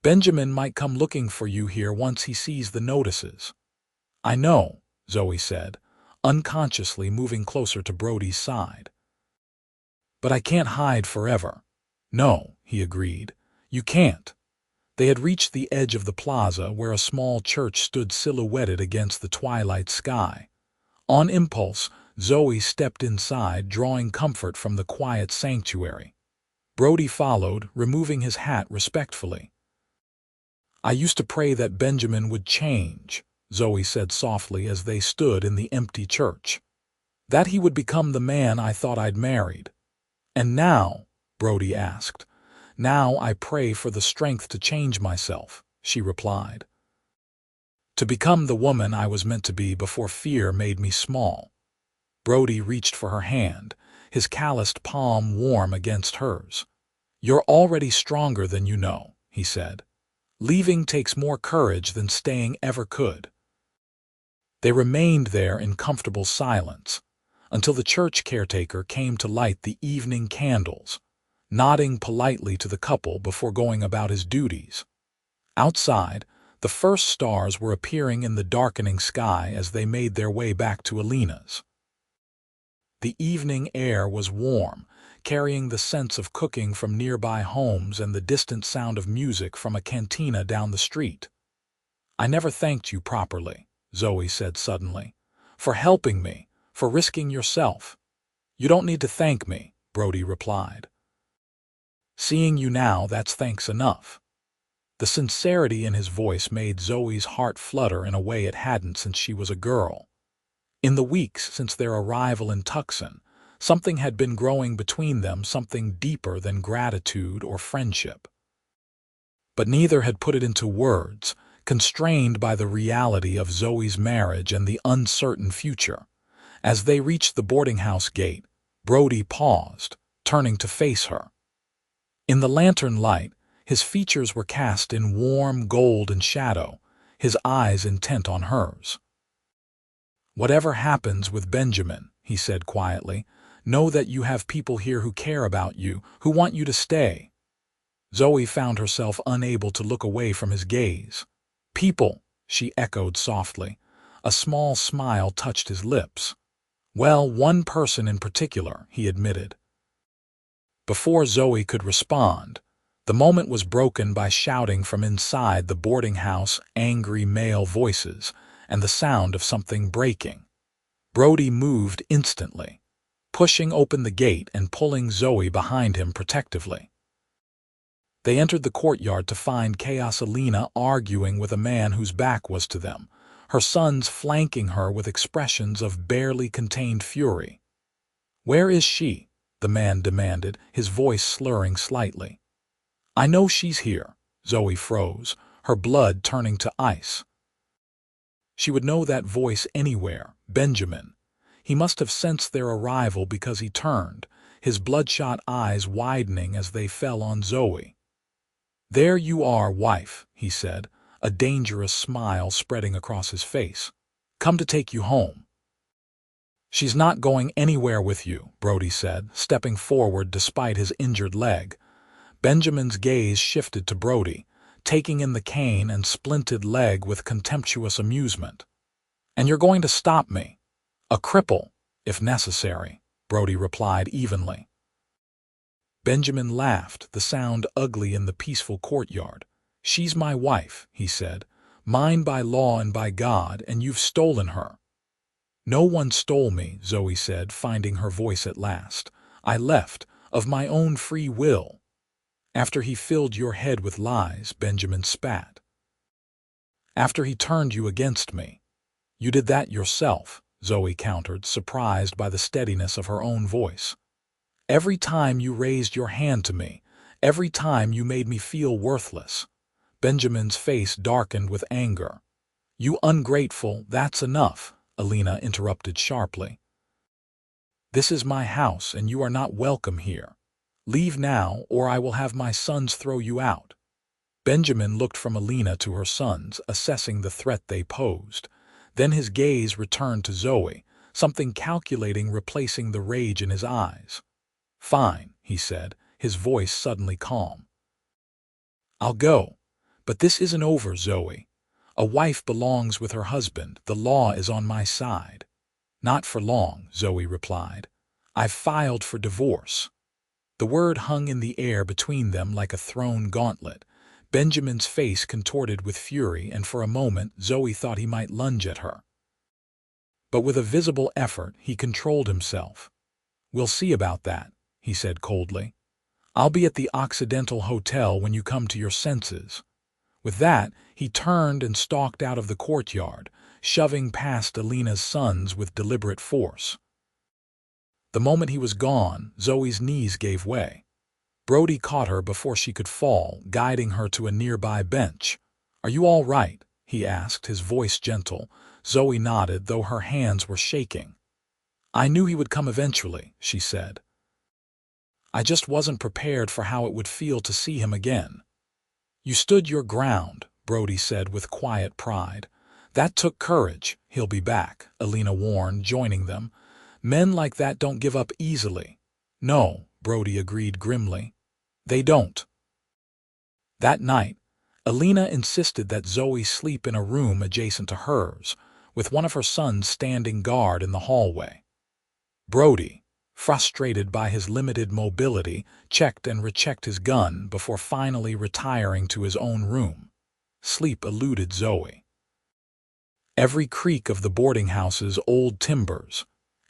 Benjamin might come looking for you here once he sees the notices. I know, Zoe said, unconsciously moving closer to Brody's side. But I can't hide forever. No, he agreed. You can't. They had reached the edge of the plaza where a small church stood silhouetted against the twilight sky. On impulse, Zoe stepped inside, drawing comfort from the quiet sanctuary. Brody followed, removing his hat respectfully. I used to pray that Benjamin would change, Zoe said softly as they stood in the empty church. That he would become the man I thought I'd married. And now, Brody asked, now I pray for the strength to change myself, she replied. To become the woman I was meant to be before fear made me small. Brody reached for her hand, his calloused palm warm against hers. "You're already stronger than you know," he said. "Leaving takes more courage than staying ever could." They remained there in comfortable silence until the church caretaker came to light the evening candles, nodding politely to the couple before going about his duties. Outside, the first stars were appearing in the darkening sky as they made their way back to Alina's. The evening air was warm, carrying the sense of cooking from nearby homes and the distant sound of music from a cantina down the street. "I never thanked you properly," Zoe said suddenly. "For helping me, for risking yourself." "You don't need to thank me," Brody replied. "Seeing you now, that's thanks enough." The sincerity in his voice made Zoe's heart flutter in a way it hadn't since she was a girl. In the weeks since their arrival in Tucson, something had been growing between them, something deeper than gratitude or friendship. But neither had put it into words, constrained by the reality of Zoe's marriage and the uncertain future. As they reached the boarding house gate, Brody paused, turning to face her. In the lantern light, his features were cast in warm gold and shadow, his eyes intent on hers. "Whatever happens with Benjamin," he said quietly, "know that you have people here who care about you, who want you to stay." Zoe found herself unable to look away from his gaze. "People," she echoed softly. A small smile touched his lips. "Well, one person in particular," he admitted. Before Zoe could respond, the moment was broken by shouting from inside the boarding house, angry male voices, and the sound of something breaking. Brody moved instantly, pushing open the gate and pulling Zoe behind him protectively. They entered the courtyard to find Alina arguing with a man whose back was to them, her sons flanking her with expressions of barely contained fury. "Where is she?" the man demanded, his voice slurring slightly. "I know she's here." Zoe froze, her blood turning to ice. She would know that voice anywhere. Benjamin. He must have sensed their arrival because he turned, his bloodshot eyes widening as they fell on Zoe. "There you are, wife," he said, a dangerous smile spreading across his face. "Come to take you home." "She's not going anywhere with you," Brody said, stepping forward despite his injured leg. Benjamin's gaze shifted to Brody, taking in the cane and splinted leg with contemptuous amusement. "And you're going to stop me?" "A cripple, if necessary," Brody replied evenly. Benjamin laughed, the sound ugly in the peaceful courtyard. "She's my wife," he said, "mine by law and by God, and you've stolen her." "No one stole me," Zoe said, finding her voice at last. "I left, of my own free will." "After he filled your head with lies," Benjamin spat. "After he turned you against me." "You did that yourself," Zoe countered, surprised by the steadiness of her own voice. "Every time you raised your hand to me, every time you made me feel worthless." Benjamin's face darkened with anger. "You ungrateful, that's enough," Alina interrupted sharply. "This is my house and you are not welcome here. Leave now, or I will have my sons throw you out." Benjamin looked from Alina to her sons, assessing the threat they posed. Then his gaze returned to Zoe, something calculating replacing the rage in his eyes. "Fine," he said, his voice suddenly calm. "I'll go. But this isn't over, Zoe. A wife belongs with her husband. The law is on my side." "Not for long," Zoe replied. "I've filed for divorce." The word hung in the air between them like a thrown gauntlet. Benjamin's face contorted with fury, and for a moment Zoe thought he might lunge at her. But with a visible effort, he controlled himself. "We'll see about that," he said coldly. "I'll be at the Occidental Hotel when you come to your senses." With that, he turned and stalked out of the courtyard, shoving past Alina's sons with deliberate force. The moment he was gone, Zoe's knees gave way. Brody caught her before she could fall, guiding her to a nearby bench. "Are you all right?" he asked, his voice gentle. Zoe nodded, though her hands were shaking. "I knew he would come eventually," she said. I just wasn't prepared for how it would feel to see him again. You stood your ground, Brody said with quiet pride. That took courage. He'll be back, Alina warned, joining them. Men like that don't give up easily. No, Brody agreed grimly. They don't. That night, Alina insisted that Zoe sleep in a room adjacent to hers, with one of her sons standing guard in the hallway. Brody, frustrated by his limited mobility, checked and rechecked his gun before finally retiring to his own room. Sleep eluded Zoe. Every creak of the boarding house's old timbers,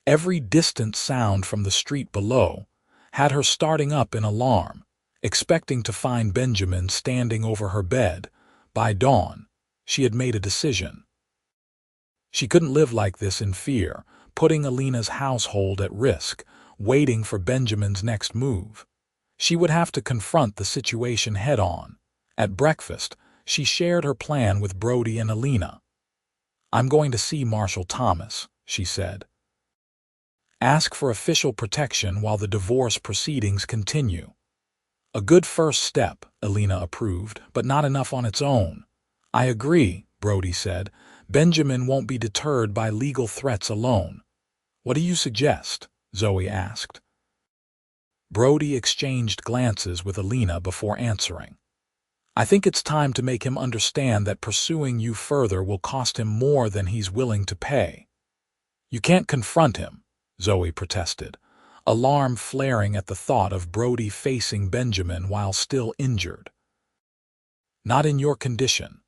every distant sound from the street below, had her starting up in alarm, expecting to find Benjamin standing over her bed. By dawn, she had made a decision. She couldn't live like this in fear, putting Alina's household at risk, waiting for Benjamin's next move. She would have to confront the situation head-on. At breakfast, she shared her plan with Brody and Alina. "I'm going to see Marshal Thomas," she said. "Ask for official protection while the divorce proceedings continue." "A good first step," Alina approved, "but not enough on its own." "I agree," Brody said. "Benjamin won't be deterred by legal threats alone." "What do you suggest?" Zoe asked. Brody exchanged glances with Alina before answering. "I think it's time to make him understand that pursuing you further will cost him more than he's willing to pay." "You can't confront him," Zoe protested, alarm flaring at the thought of Brody facing Benjamin while still injured. "Not in your condition."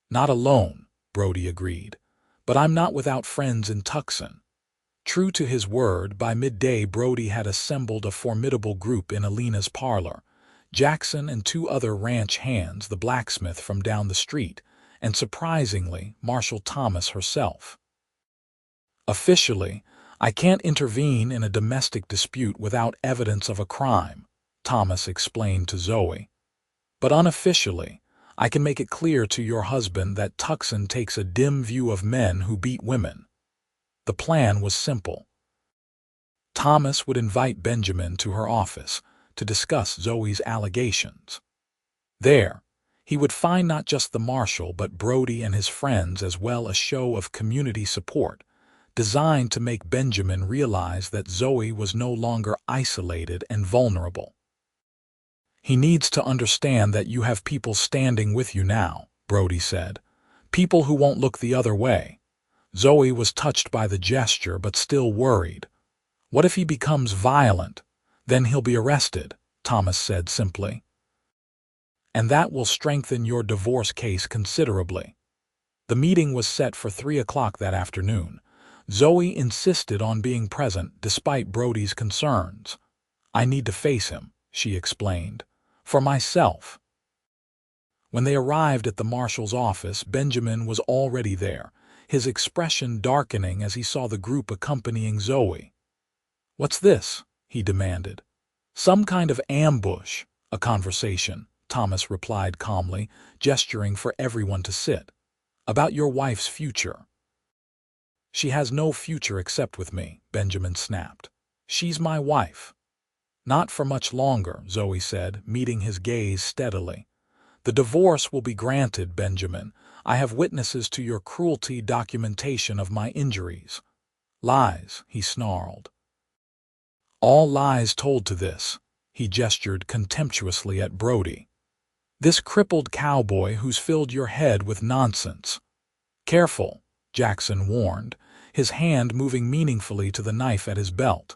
"Not alone," Brody agreed. "But I'm not without friends in Tucson." True to his word, by midday Brody had assembled a formidable group in Alina's parlor. Jackson and two other ranch hands, the blacksmith from down the street, and surprisingly, Marshal Thomas herself. "Officially, I can't intervene in a domestic dispute without evidence of a crime," Thomas explained to Zoe. "But unofficially, I can make it clear to your husband that Tucson takes a dim view of men who beat women." The plan was simple. Thomas would invite Benjamin to her office to discuss Zoe's allegations. There, he would find not just the marshal but Brody and his friends, as well, a show of community support designed to make Benjamin realize that Zoe was no longer isolated and vulnerable. "He needs to understand that you have people standing with you now," Brody said. "People who won't look the other way." Zoe was touched by the gesture but still worried. "What if he becomes violent? Then he'll be arrested," Thomas said simply. "And that will strengthen your divorce case considerably." The meeting was set for 3 o'clock that afternoon. Zoe insisted on being present despite Brody's concerns. "I need to face him," she explained. "For myself." When they arrived at the marshal's office, Benjamin was already there, his expression darkening as he saw the group accompanying Zoe. "What's this?" he demanded. "Some kind of ambush." "A conversation," Thomas replied calmly, gesturing for everyone to sit. "About your wife's future." "She has no future except with me," Benjamin snapped. "She's my wife." "Not for much longer," Zoe said, meeting his gaze steadily. "The divorce will be granted, Benjamin. I have witnesses to your cruelty, documentation of my injuries." "Lies," he snarled. "All lies told to this." He gestured contemptuously at Brody. "This crippled cowboy who's filled your head with nonsense." "Careful," Jackson warned, his hand moving meaningfully to the knife at his belt.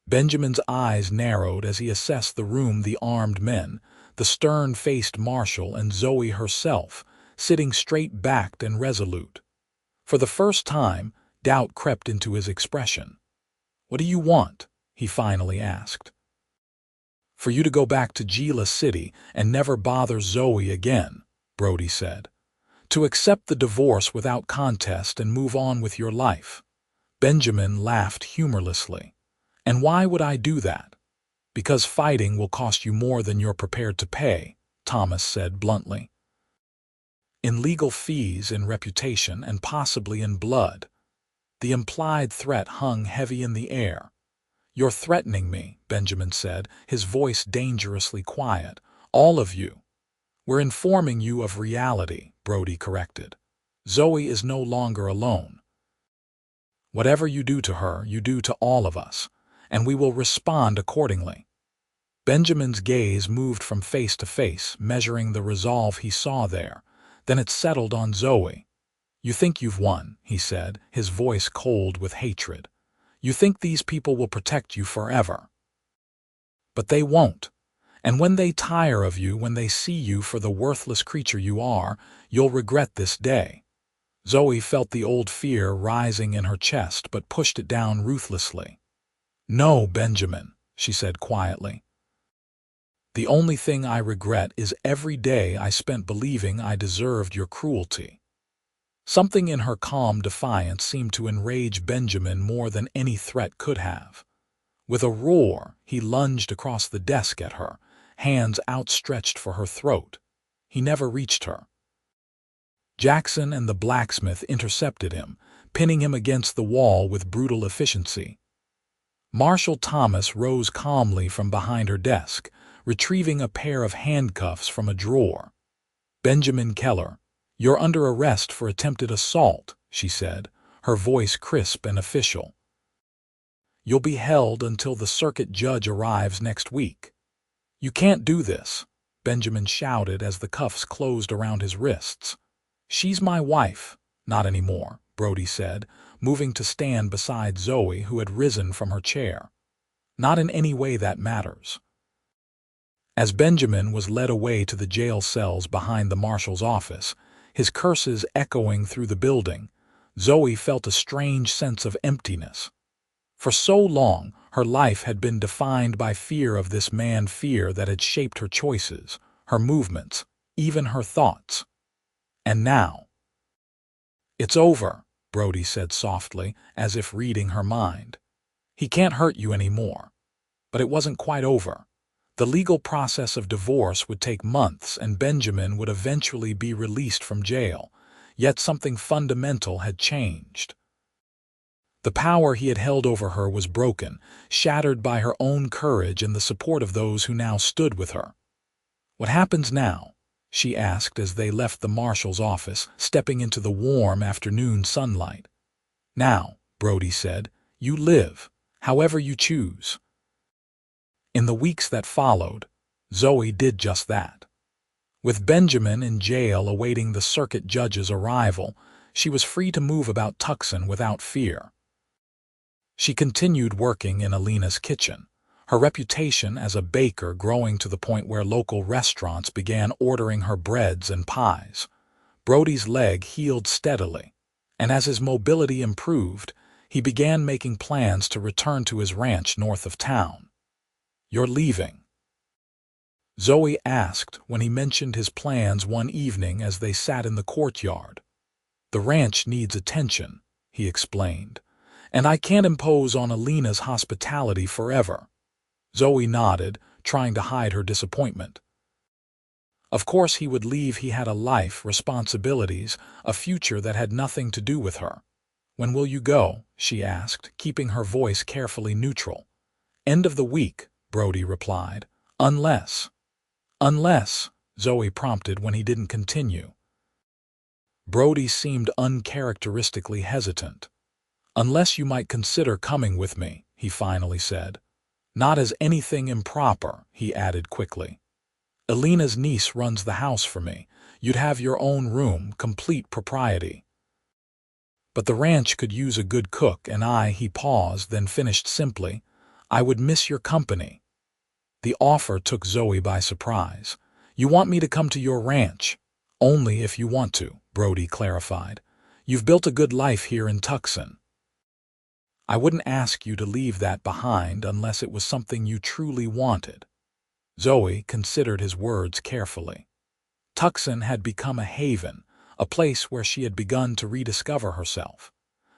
Benjamin's eyes narrowed as he assessed the room, the armed men, the stern-faced marshal, and Zoe herself, sitting straight-backed and resolute. For the first time, doubt crept into his expression. "What do you want?" he finally asked. "For you to go back to Gila City and never bother Zoe again," Brody said. "To accept the divorce without contest and move on with your life." Benjamin laughed humorlessly. "And why would I do that?" "Because fighting will cost you more than you're prepared to pay," Thomas said bluntly. "In legal fees, in reputation, and possibly in blood." The implied threat hung heavy in the air. "You're threatening me," Benjamin said, his voice dangerously quiet. "All of you." "We're informing you of reality," Brody corrected. "Zoe is no longer alone. Whatever you do to her, you do to all of us, and we will respond accordingly." Benjamin's gaze moved from face to face, measuring the resolve he saw there. Then it settled on Zoe. "You think you've won," he said, his voice cold with hatred. "You think these people will protect you forever. But they won't. And when they tire of you, when they see you for the worthless creature you are, you'll regret this day." Zoe felt the old fear rising in her chest but pushed it down ruthlessly. "No, Benjamin," she said quietly. "The only thing I regret is every day I spent believing I deserved your cruelty." Something in her calm defiance seemed to enrage Benjamin more than any threat could have. With a roar, he lunged across the desk at her, hands outstretched for her throat. He never reached her. Jackson and the blacksmith intercepted him, pinning him against the wall with brutal efficiency. Marshal Thomas rose calmly from behind her desk, retrieving a pair of handcuffs from a drawer. "Benjamin Keller, you're under arrest for attempted assault," she said, her voice crisp and official. "You'll be held until the circuit judge arrives next week." "You can't do this," Benjamin shouted as the cuffs closed around his wrists. "She's my wife." "Not anymore," Brody said, moving to stand beside Zoe, who had risen from her chair. "Not in any way that matters." As Benjamin was led away to the jail cells behind the marshal's office, his curses echoing through the building, Zoe felt a strange sense of emptiness. For so long, her life had been defined by fear of this man, fear that had shaped her choices, her movements, even her thoughts. And now, "It's over," Brody said softly, as if reading her mind. "He can't hurt you anymore." But it wasn't quite over. The legal process of divorce would take months, and Benjamin would eventually be released from jail. Yet something fundamental had changed. The power he had held over her was broken, shattered by her own courage and the support of those who now stood with her. "What happens now?" she asked as they left the marshal's office, stepping into the warm afternoon sunlight. "Now," Brody said, "you live, however you choose." In the weeks that followed, Zoe did just that. With Benjamin in jail awaiting the circuit judge's arrival, she was free to move about Tucson without fear. She continued working in Alina's kitchen, her reputation as a baker growing to the point where local restaurants began ordering her breads and pies. Brody's leg healed steadily, and as his mobility improved, he began making plans to return to his ranch north of town. "You're leaving?" Zoe asked when he mentioned his plans one evening as they sat in the courtyard. "The ranch needs attention," he explained, "and I can't impose on Alina's hospitality forever." Zoe nodded, trying to hide her disappointment. Of course he would leave. He had a life, responsibilities, a future that had nothing to do with her. "When will you go?" she asked, keeping her voice carefully neutral. "End of the week," Brody replied. Unless, Zoe prompted when he didn't continue. Brody seemed uncharacteristically hesitant. "Unless you might consider coming with me," he finally said. "Not as anything improper," he added quickly. "Alina's niece runs the house for me. You'd have your own room, complete propriety. But the ranch could use a good cook, and he paused, then finished simply, "I would miss your company." The offer took Zoe by surprise. "You want me to come to your ranch?" "Only if you want to," Brody clarified. "You've built a good life here in Tucson. I wouldn't ask you to leave that behind unless it was something you truly wanted." Zoe considered his words carefully. Tucson had become a haven, a place where she had begun to rediscover herself.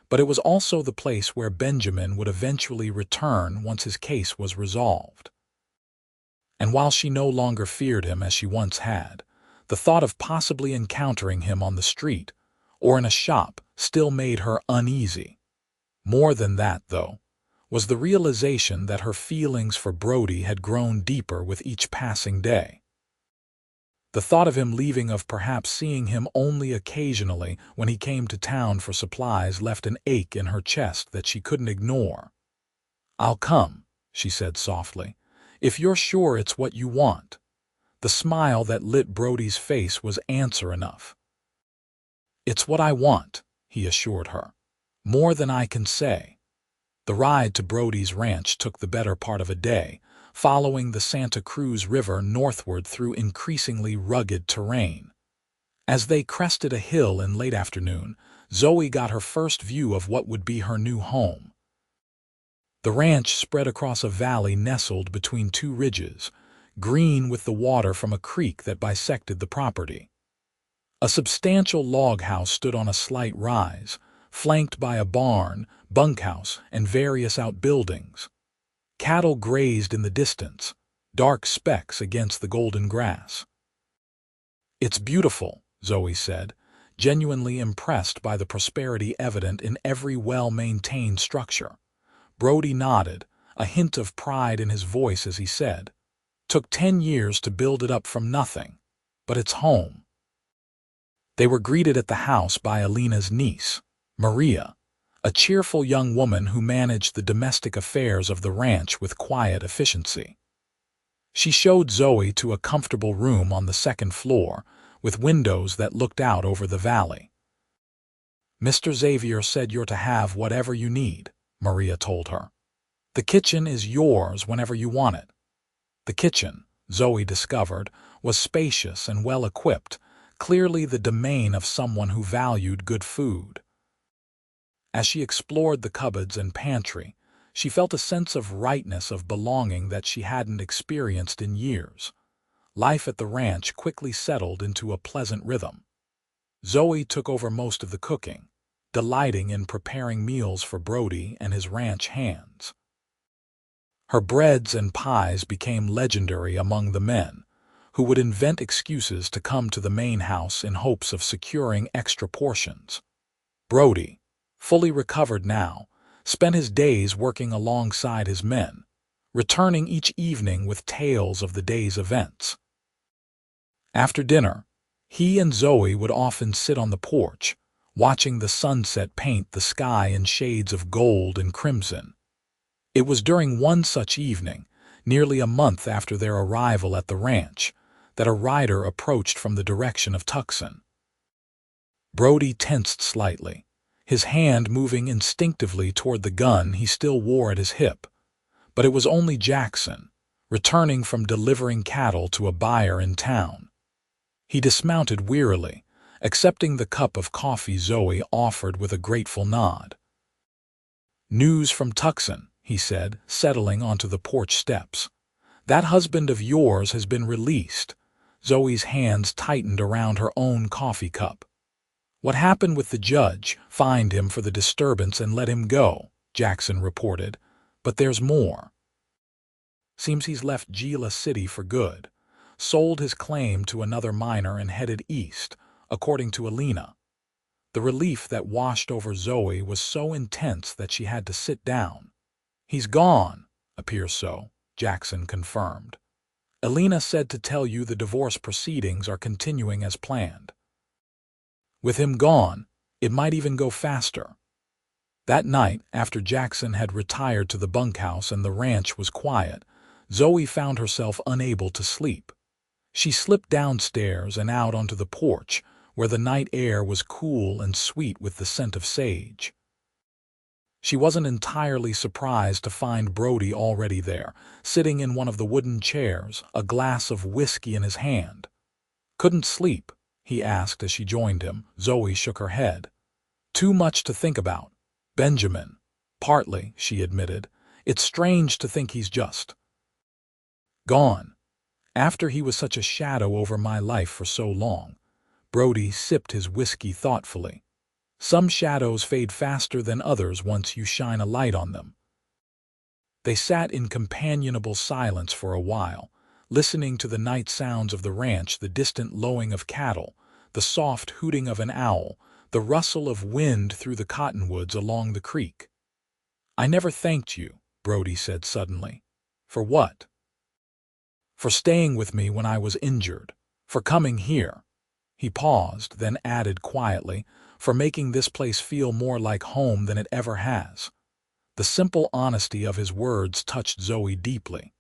But it was also the place where Benjamin would eventually return once his case was resolved. And while she no longer feared him as she once had, the thought of possibly encountering him on the street or in a shop still made her uneasy. More than that, though, was the realization that her feelings for Brody had grown deeper with each passing day. The thought of him leaving, of perhaps seeing him only occasionally when he came to town for supplies, left an ache in her chest that she couldn't ignore. "I'll come," she said softly, "if you're sure it's what you want." The smile that lit Brody's face was answer enough. "It's what I want," he assured her. "More than I can say." The ride to Brody's ranch took the better part of a day, following the Santa Cruz River northward through increasingly rugged terrain. As they crested a hill in late afternoon, Zoe got her first view of what would be her new home. The ranch spread across a valley nestled between two ridges, green with the water from a creek that bisected the property. A substantial log house stood on a slight rise, flanked by a barn, bunkhouse, and various outbuildings. Cattle grazed in the distance, dark specks against the golden grass. "It's beautiful," Zoe said, genuinely impressed by the prosperity evident in every well-maintained structure. Brody nodded, a hint of pride in his voice as he said, "Took 10 years to build it up from nothing, but it's home." They were greeted at the house by Alina's niece, Maria, a cheerful young woman who managed the domestic affairs of the ranch with quiet efficiency. She showed Zoe to a comfortable room on the second floor, with windows that looked out over the valley. "Mr. Xavier said you're to have whatever you need," Maria told her. "The kitchen is yours whenever you want it." The kitchen, Zoe discovered, was spacious and well-equipped, clearly the domain of someone who valued good food. As she explored the cupboards and pantry, she felt a sense of rightness, of belonging that she hadn't experienced in years. Life at the ranch quickly settled into a pleasant rhythm. Zoe took over most of the cooking, delighting in preparing meals for Brody and his ranch hands. Her breads and pies became legendary among the men, who would invent excuses to come to the main house in hopes of securing extra portions. Brody, fully recovered now, spent his days working alongside his men, returning each evening with tales of the day's events. After dinner, he and Zoe would often sit on the porch, watching the sunset paint the sky in shades of gold and crimson. It was during one such evening, nearly a month after their arrival at the ranch, that a rider approached from the direction of Tucson. Brody tensed slightly, his hand moving instinctively toward the gun he still wore at his hip. But it was only Jackson, returning from delivering cattle to a buyer in town. He dismounted wearily, accepting the cup of coffee Zoe offered with a grateful nod. "News from Tucson," he said, settling onto the porch steps. "That husband of yours has been released." Zoe's hands tightened around her own coffee cup. "What happened with the judge? Fined him for the disturbance and let him go," Jackson reported. "But there's more. Seems he's left Gila City for good. Sold his claim to another miner and headed east, according to Alina." The relief that washed over Zoe was so intense that she had to sit down. "He's gone, appears so," Jackson confirmed. "Alina said to tell you the divorce proceedings are continuing as planned. With him gone, it might even go faster." That night, after Jackson had retired to the bunkhouse and the ranch was quiet, Zoe found herself unable to sleep. She slipped downstairs and out onto the porch, where the night air was cool and sweet with the scent of sage. She wasn't entirely surprised to find Brody already there, sitting in one of the wooden chairs, a glass of whiskey in his hand. "Couldn't sleep?" he asked as she joined him. Zoe shook her head. "Too much to think about, Benjamin." "Partly," she admitted. "It's strange to think he's just gone. After he was such a shadow over my life for so long." Brody sipped his whiskey thoughtfully. "Some shadows fade faster than others once you shine a light on them." They sat in companionable silence for a while, listening to the night sounds of the ranch, the distant lowing of cattle, the soft hooting of an owl, the rustle of wind through the cottonwoods along the creek. I never thanked you, Brody said suddenly. For what? For staying with me when I was injured. For coming here. He paused, then added quietly, for making this place feel more like home than it ever has. The simple honesty of his words touched Zoe deeply.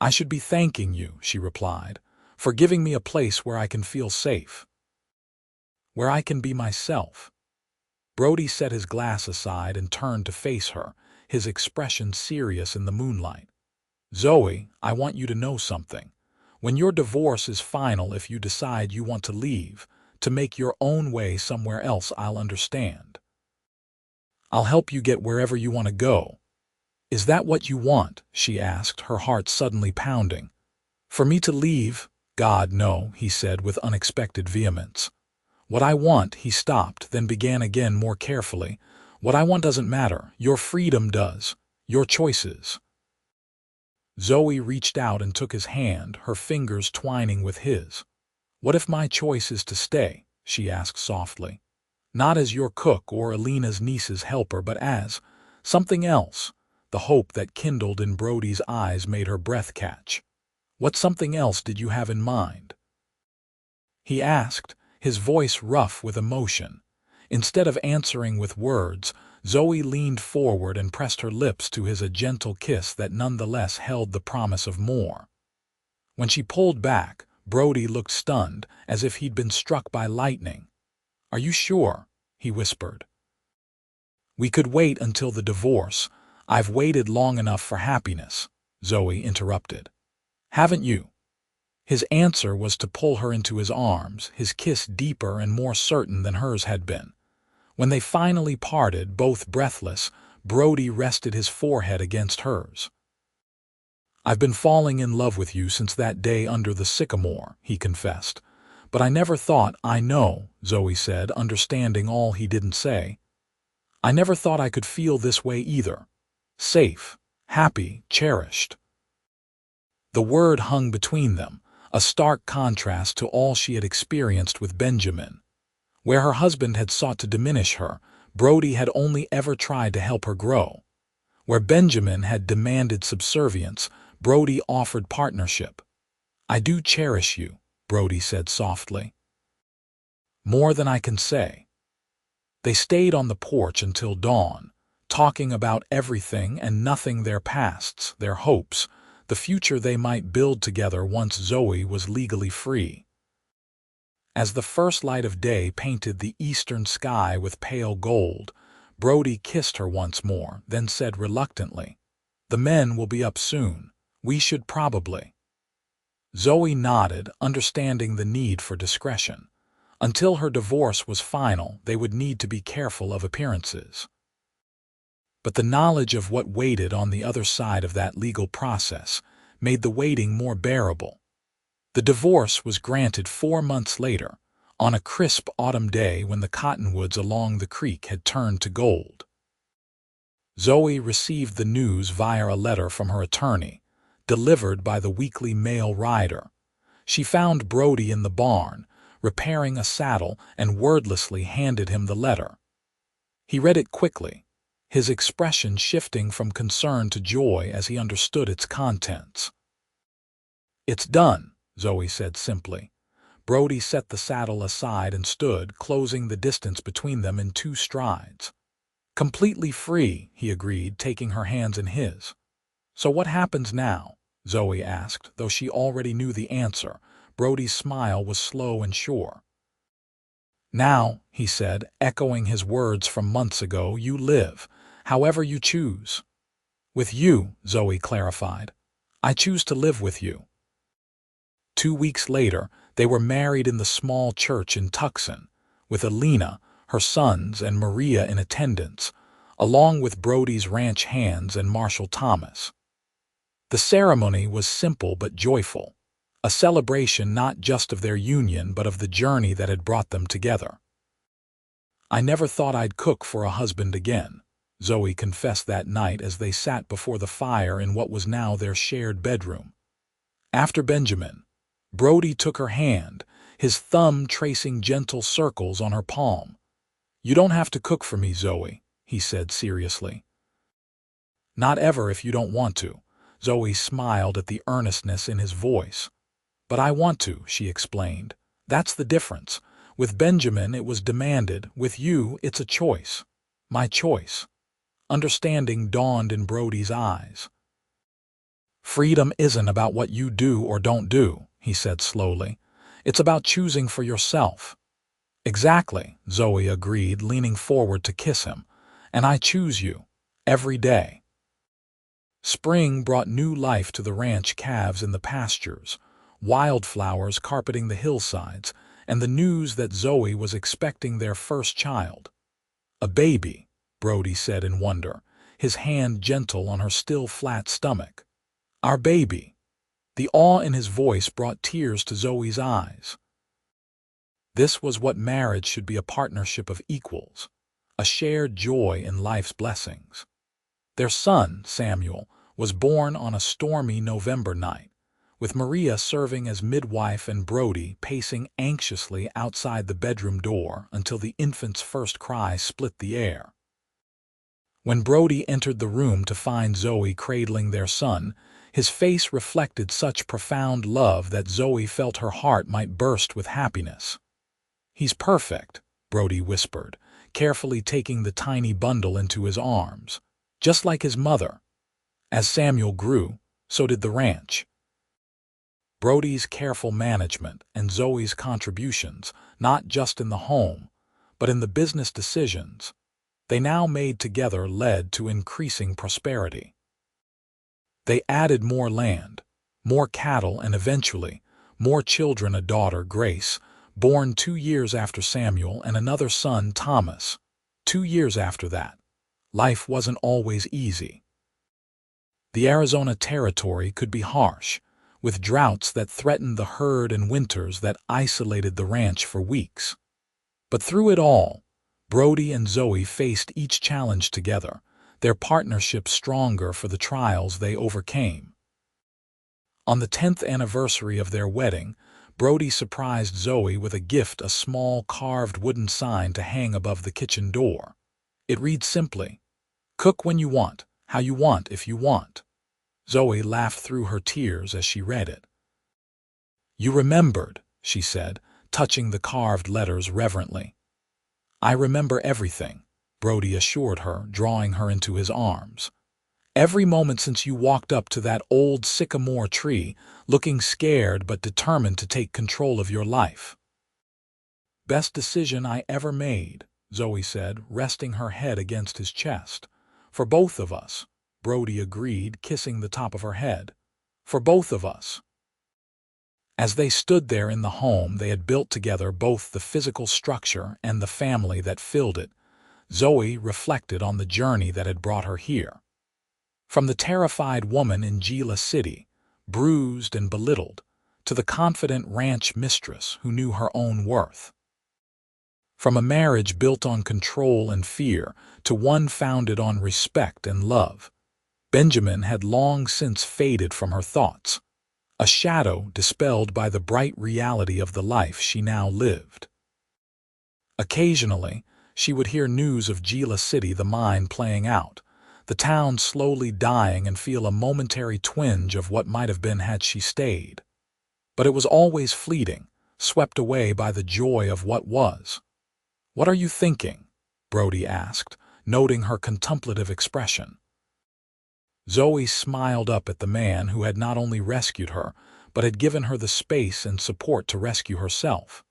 I should be thanking you, she replied, for giving me a place where I can feel safe. Where I can be myself. Brody set his glass aside and turned to face her, his expression serious in the moonlight. Zoe, I want you to know something. When your divorce is final, if you decide you want to leave, to make your own way somewhere else, I'll understand. I'll help you get wherever you want to go. Is that what you want? She asked, her heart suddenly pounding. For me to leave? God, no, he said with unexpected vehemence. What I want, he stopped, then began again more carefully. What I want doesn't matter. Your freedom does. Your choices. Zoe reached out and took his hand, her fingers twining with his. What if my choice is to stay? She asked softly. Not as your cook or Alina's niece's helper, but as something else. The hope that kindled in Brody's eyes made her breath catch. What something else did you have in mind? He asked, his voice rough with emotion. Instead of answering with words, Zoe leaned forward and pressed her lips to his, a gentle kiss that nonetheless held the promise of more. When she pulled back, Brody looked stunned, as if he'd been struck by lightning. Are you sure? He whispered. We could wait until the divorce. I've waited long enough for happiness, Zoe interrupted. Haven't you? His answer was to pull her into his arms, his kiss deeper and more certain than hers had been. When they finally parted, both breathless, Brody rested his forehead against hers. I've been falling in love with you since that day under the sycamore, he confessed. But I never thought, I know, Zoe said, understanding all he didn't say. I never thought I could feel this way either. Safe, happy, cherished. The word hung between them, a stark contrast to all she had experienced with Benjamin. Where her husband had sought to diminish her, Brody had only ever tried to help her grow. Where Benjamin had demanded subservience, Brody offered partnership. I do cherish you, Brody said softly. More than I can say. They stayed on the porch until dawn, talking about everything and nothing, their pasts, their hopes, the future they might build together once Zoe was legally free. As the first light of day painted the eastern sky with pale gold, Brody kissed her once more, then said reluctantly, The men will be up soon. We should probably. Zoe nodded, understanding the need for discretion. Until her divorce was final, they would need to be careful of appearances. But the knowledge of what waited on the other side of that legal process made the waiting more bearable. The divorce was granted 4 months later, on a crisp autumn day when the cottonwoods along the creek had turned to gold. Zoe received the news via a letter from her attorney, delivered by the weekly mail rider. She found Brody in the barn, repairing a saddle, and wordlessly handed him the letter. He read it quickly, his expression shifting from concern to joy as he understood its contents. It's done, Zoe said simply. Brody set the saddle aside and stood, closing the distance between them in 2 strides. Completely free, he agreed, taking her hands in his. So what happens now? Zoe asked, though she already knew the answer. Brody's smile was slow and sure. Now, he said, echoing his words from months ago, you live, however you choose. With you, Zoe clarified. I choose to live with you. 2 weeks later, they were married in the small church in Tucson, with Alina, her sons, and Maria in attendance, along with Brody's ranch hands and Marshall Thomas. The ceremony was simple but joyful, a celebration not just of their union but of the journey that had brought them together. I never thought I'd cook for a husband again, Zoe confessed that night as they sat before the fire in what was now their shared bedroom. After Benjamin, Brody took her hand, his thumb tracing gentle circles on her palm. You don't have to cook for me, Zoe, he said seriously. Not ever if you don't want to. Zoe smiled at the earnestness in his voice. But I want to, she explained. That's the difference. With Benjamin, it was demanded. With you, it's a choice. My choice. Understanding dawned in Brody's eyes. Freedom isn't about what you do or don't do, he said slowly. It's about choosing for yourself. Exactly, Zoe agreed, leaning forward to kiss him. And I choose you. Every day. Spring brought new life to the ranch calves in the pastures, wildflowers carpeting the hillsides, and the news that Zoe was expecting their first child. A baby, Brody said in wonder, his hand gentle on her still flat stomach. Our baby. The awe in his voice brought tears to Zoe's eyes. This was what marriage should be, a partnership of equals, a shared joy in life's blessings. Their son, Samuel, was born on a stormy November night, with Maria serving as midwife and Brody pacing anxiously outside the bedroom door until the infant's first cry split the air. When Brody entered the room to find Zoe cradling their son, his face reflected such profound love that Zoe felt her heart might burst with happiness. "He's perfect," Brody whispered, carefully taking the tiny bundle into his arms, just like his mother. As Samuel grew, so did the ranch. Brody's careful management and Zoe's contributions, not just in the home, but in the business decisions they now made together, led to increasing prosperity. They added more land, more cattle, and eventually more children, a daughter, Grace, born 2 years after Samuel, and another son, Thomas, 2 years after that. Life wasn't always easy. The Arizona territory could be harsh, with droughts that threatened the herd and winters that isolated the ranch for weeks. But through it all, Brody and Zoe faced each challenge together, their partnership stronger for the trials they overcame. On the 10th anniversary of their wedding, Brody surprised Zoe with a gift, a small carved wooden sign to hang above the kitchen door. It read simply, "Cook when you want, how you want, if you want." Zoe laughed through her tears as she read it. "You remembered," she said, touching the carved letters reverently. "I remember everything," Brody assured her, drawing her into his arms. "Every moment since you walked up to that old sycamore tree, looking scared but determined to take control of your life." "Best decision I ever made," Zoe said, resting her head against his chest. "For both of us," Brody agreed, kissing the top of her head. "For both of us." As they stood there in the home they had built together, both the physical structure and the family that filled it, Zoe reflected on the journey that had brought her here. From the terrified woman in Gila City, bruised and belittled, to the confident ranch mistress who knew her own worth. From a marriage built on control and fear to one founded on respect and love, Benjamin had long since faded from her thoughts, a shadow dispelled by the bright reality of the life she now lived. Occasionally, she would hear news of Gila City, the mine playing out, the town slowly dying, and feel a momentary twinge of what might have been had she stayed. But it was always fleeting, swept away by the joy of what was. "What are you thinking?" Brody asked, noting her contemplative expression. Zoe smiled up at the man who had not only rescued her, but had given her the space and support to rescue herself.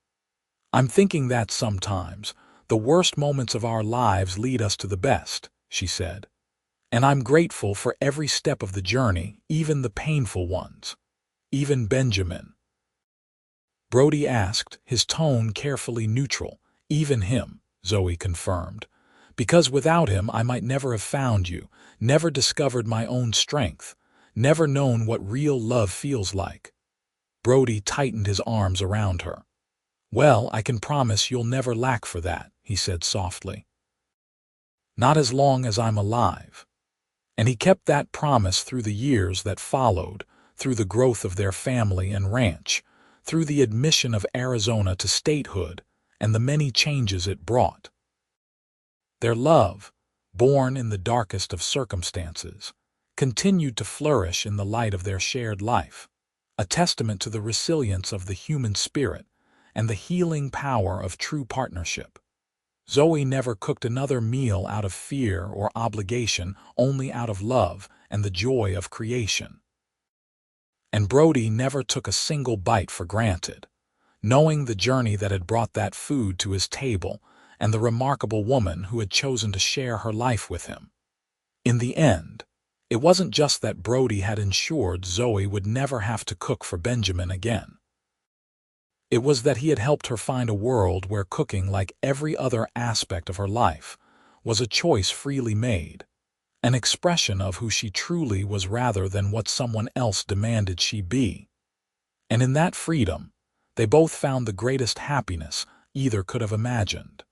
"I'm thinking that sometimes the worst moments of our lives lead us to the best," she said. "And I'm grateful for every step of the journey, even the painful ones. Even Benjamin." Brody asked, his tone carefully neutral. "Even him," Zoe confirmed. "Because without him I might never have found you, never discovered my own strength, never known what real love feels like." Brody tightened his arms around her. "Well, I can promise you'll never lack for that," he said softly. "Not as long as I'm alive." And he kept that promise through the years that followed, through the growth of their family and ranch, through the admission of Arizona to statehood, and the many changes it brought. Their love, born in the darkest of circumstances, continued to flourish in the light of their shared life, a testament to the resilience of the human spirit and the healing power of true partnership. Zoe never cooked another meal out of fear or obligation, only out of love and the joy of creation. And Brody never took a single bite for granted, knowing the journey that had brought that food to his table and the remarkable woman who had chosen to share her life with him. In the end, it wasn't just that Brody had ensured Zoe would never have to cook for Benjamin again. It was that he had helped her find a world where cooking, like every other aspect of her life, was a choice freely made, an expression of who she truly was rather than what someone else demanded she be. And in that freedom, they both found the greatest happiness either could have imagined.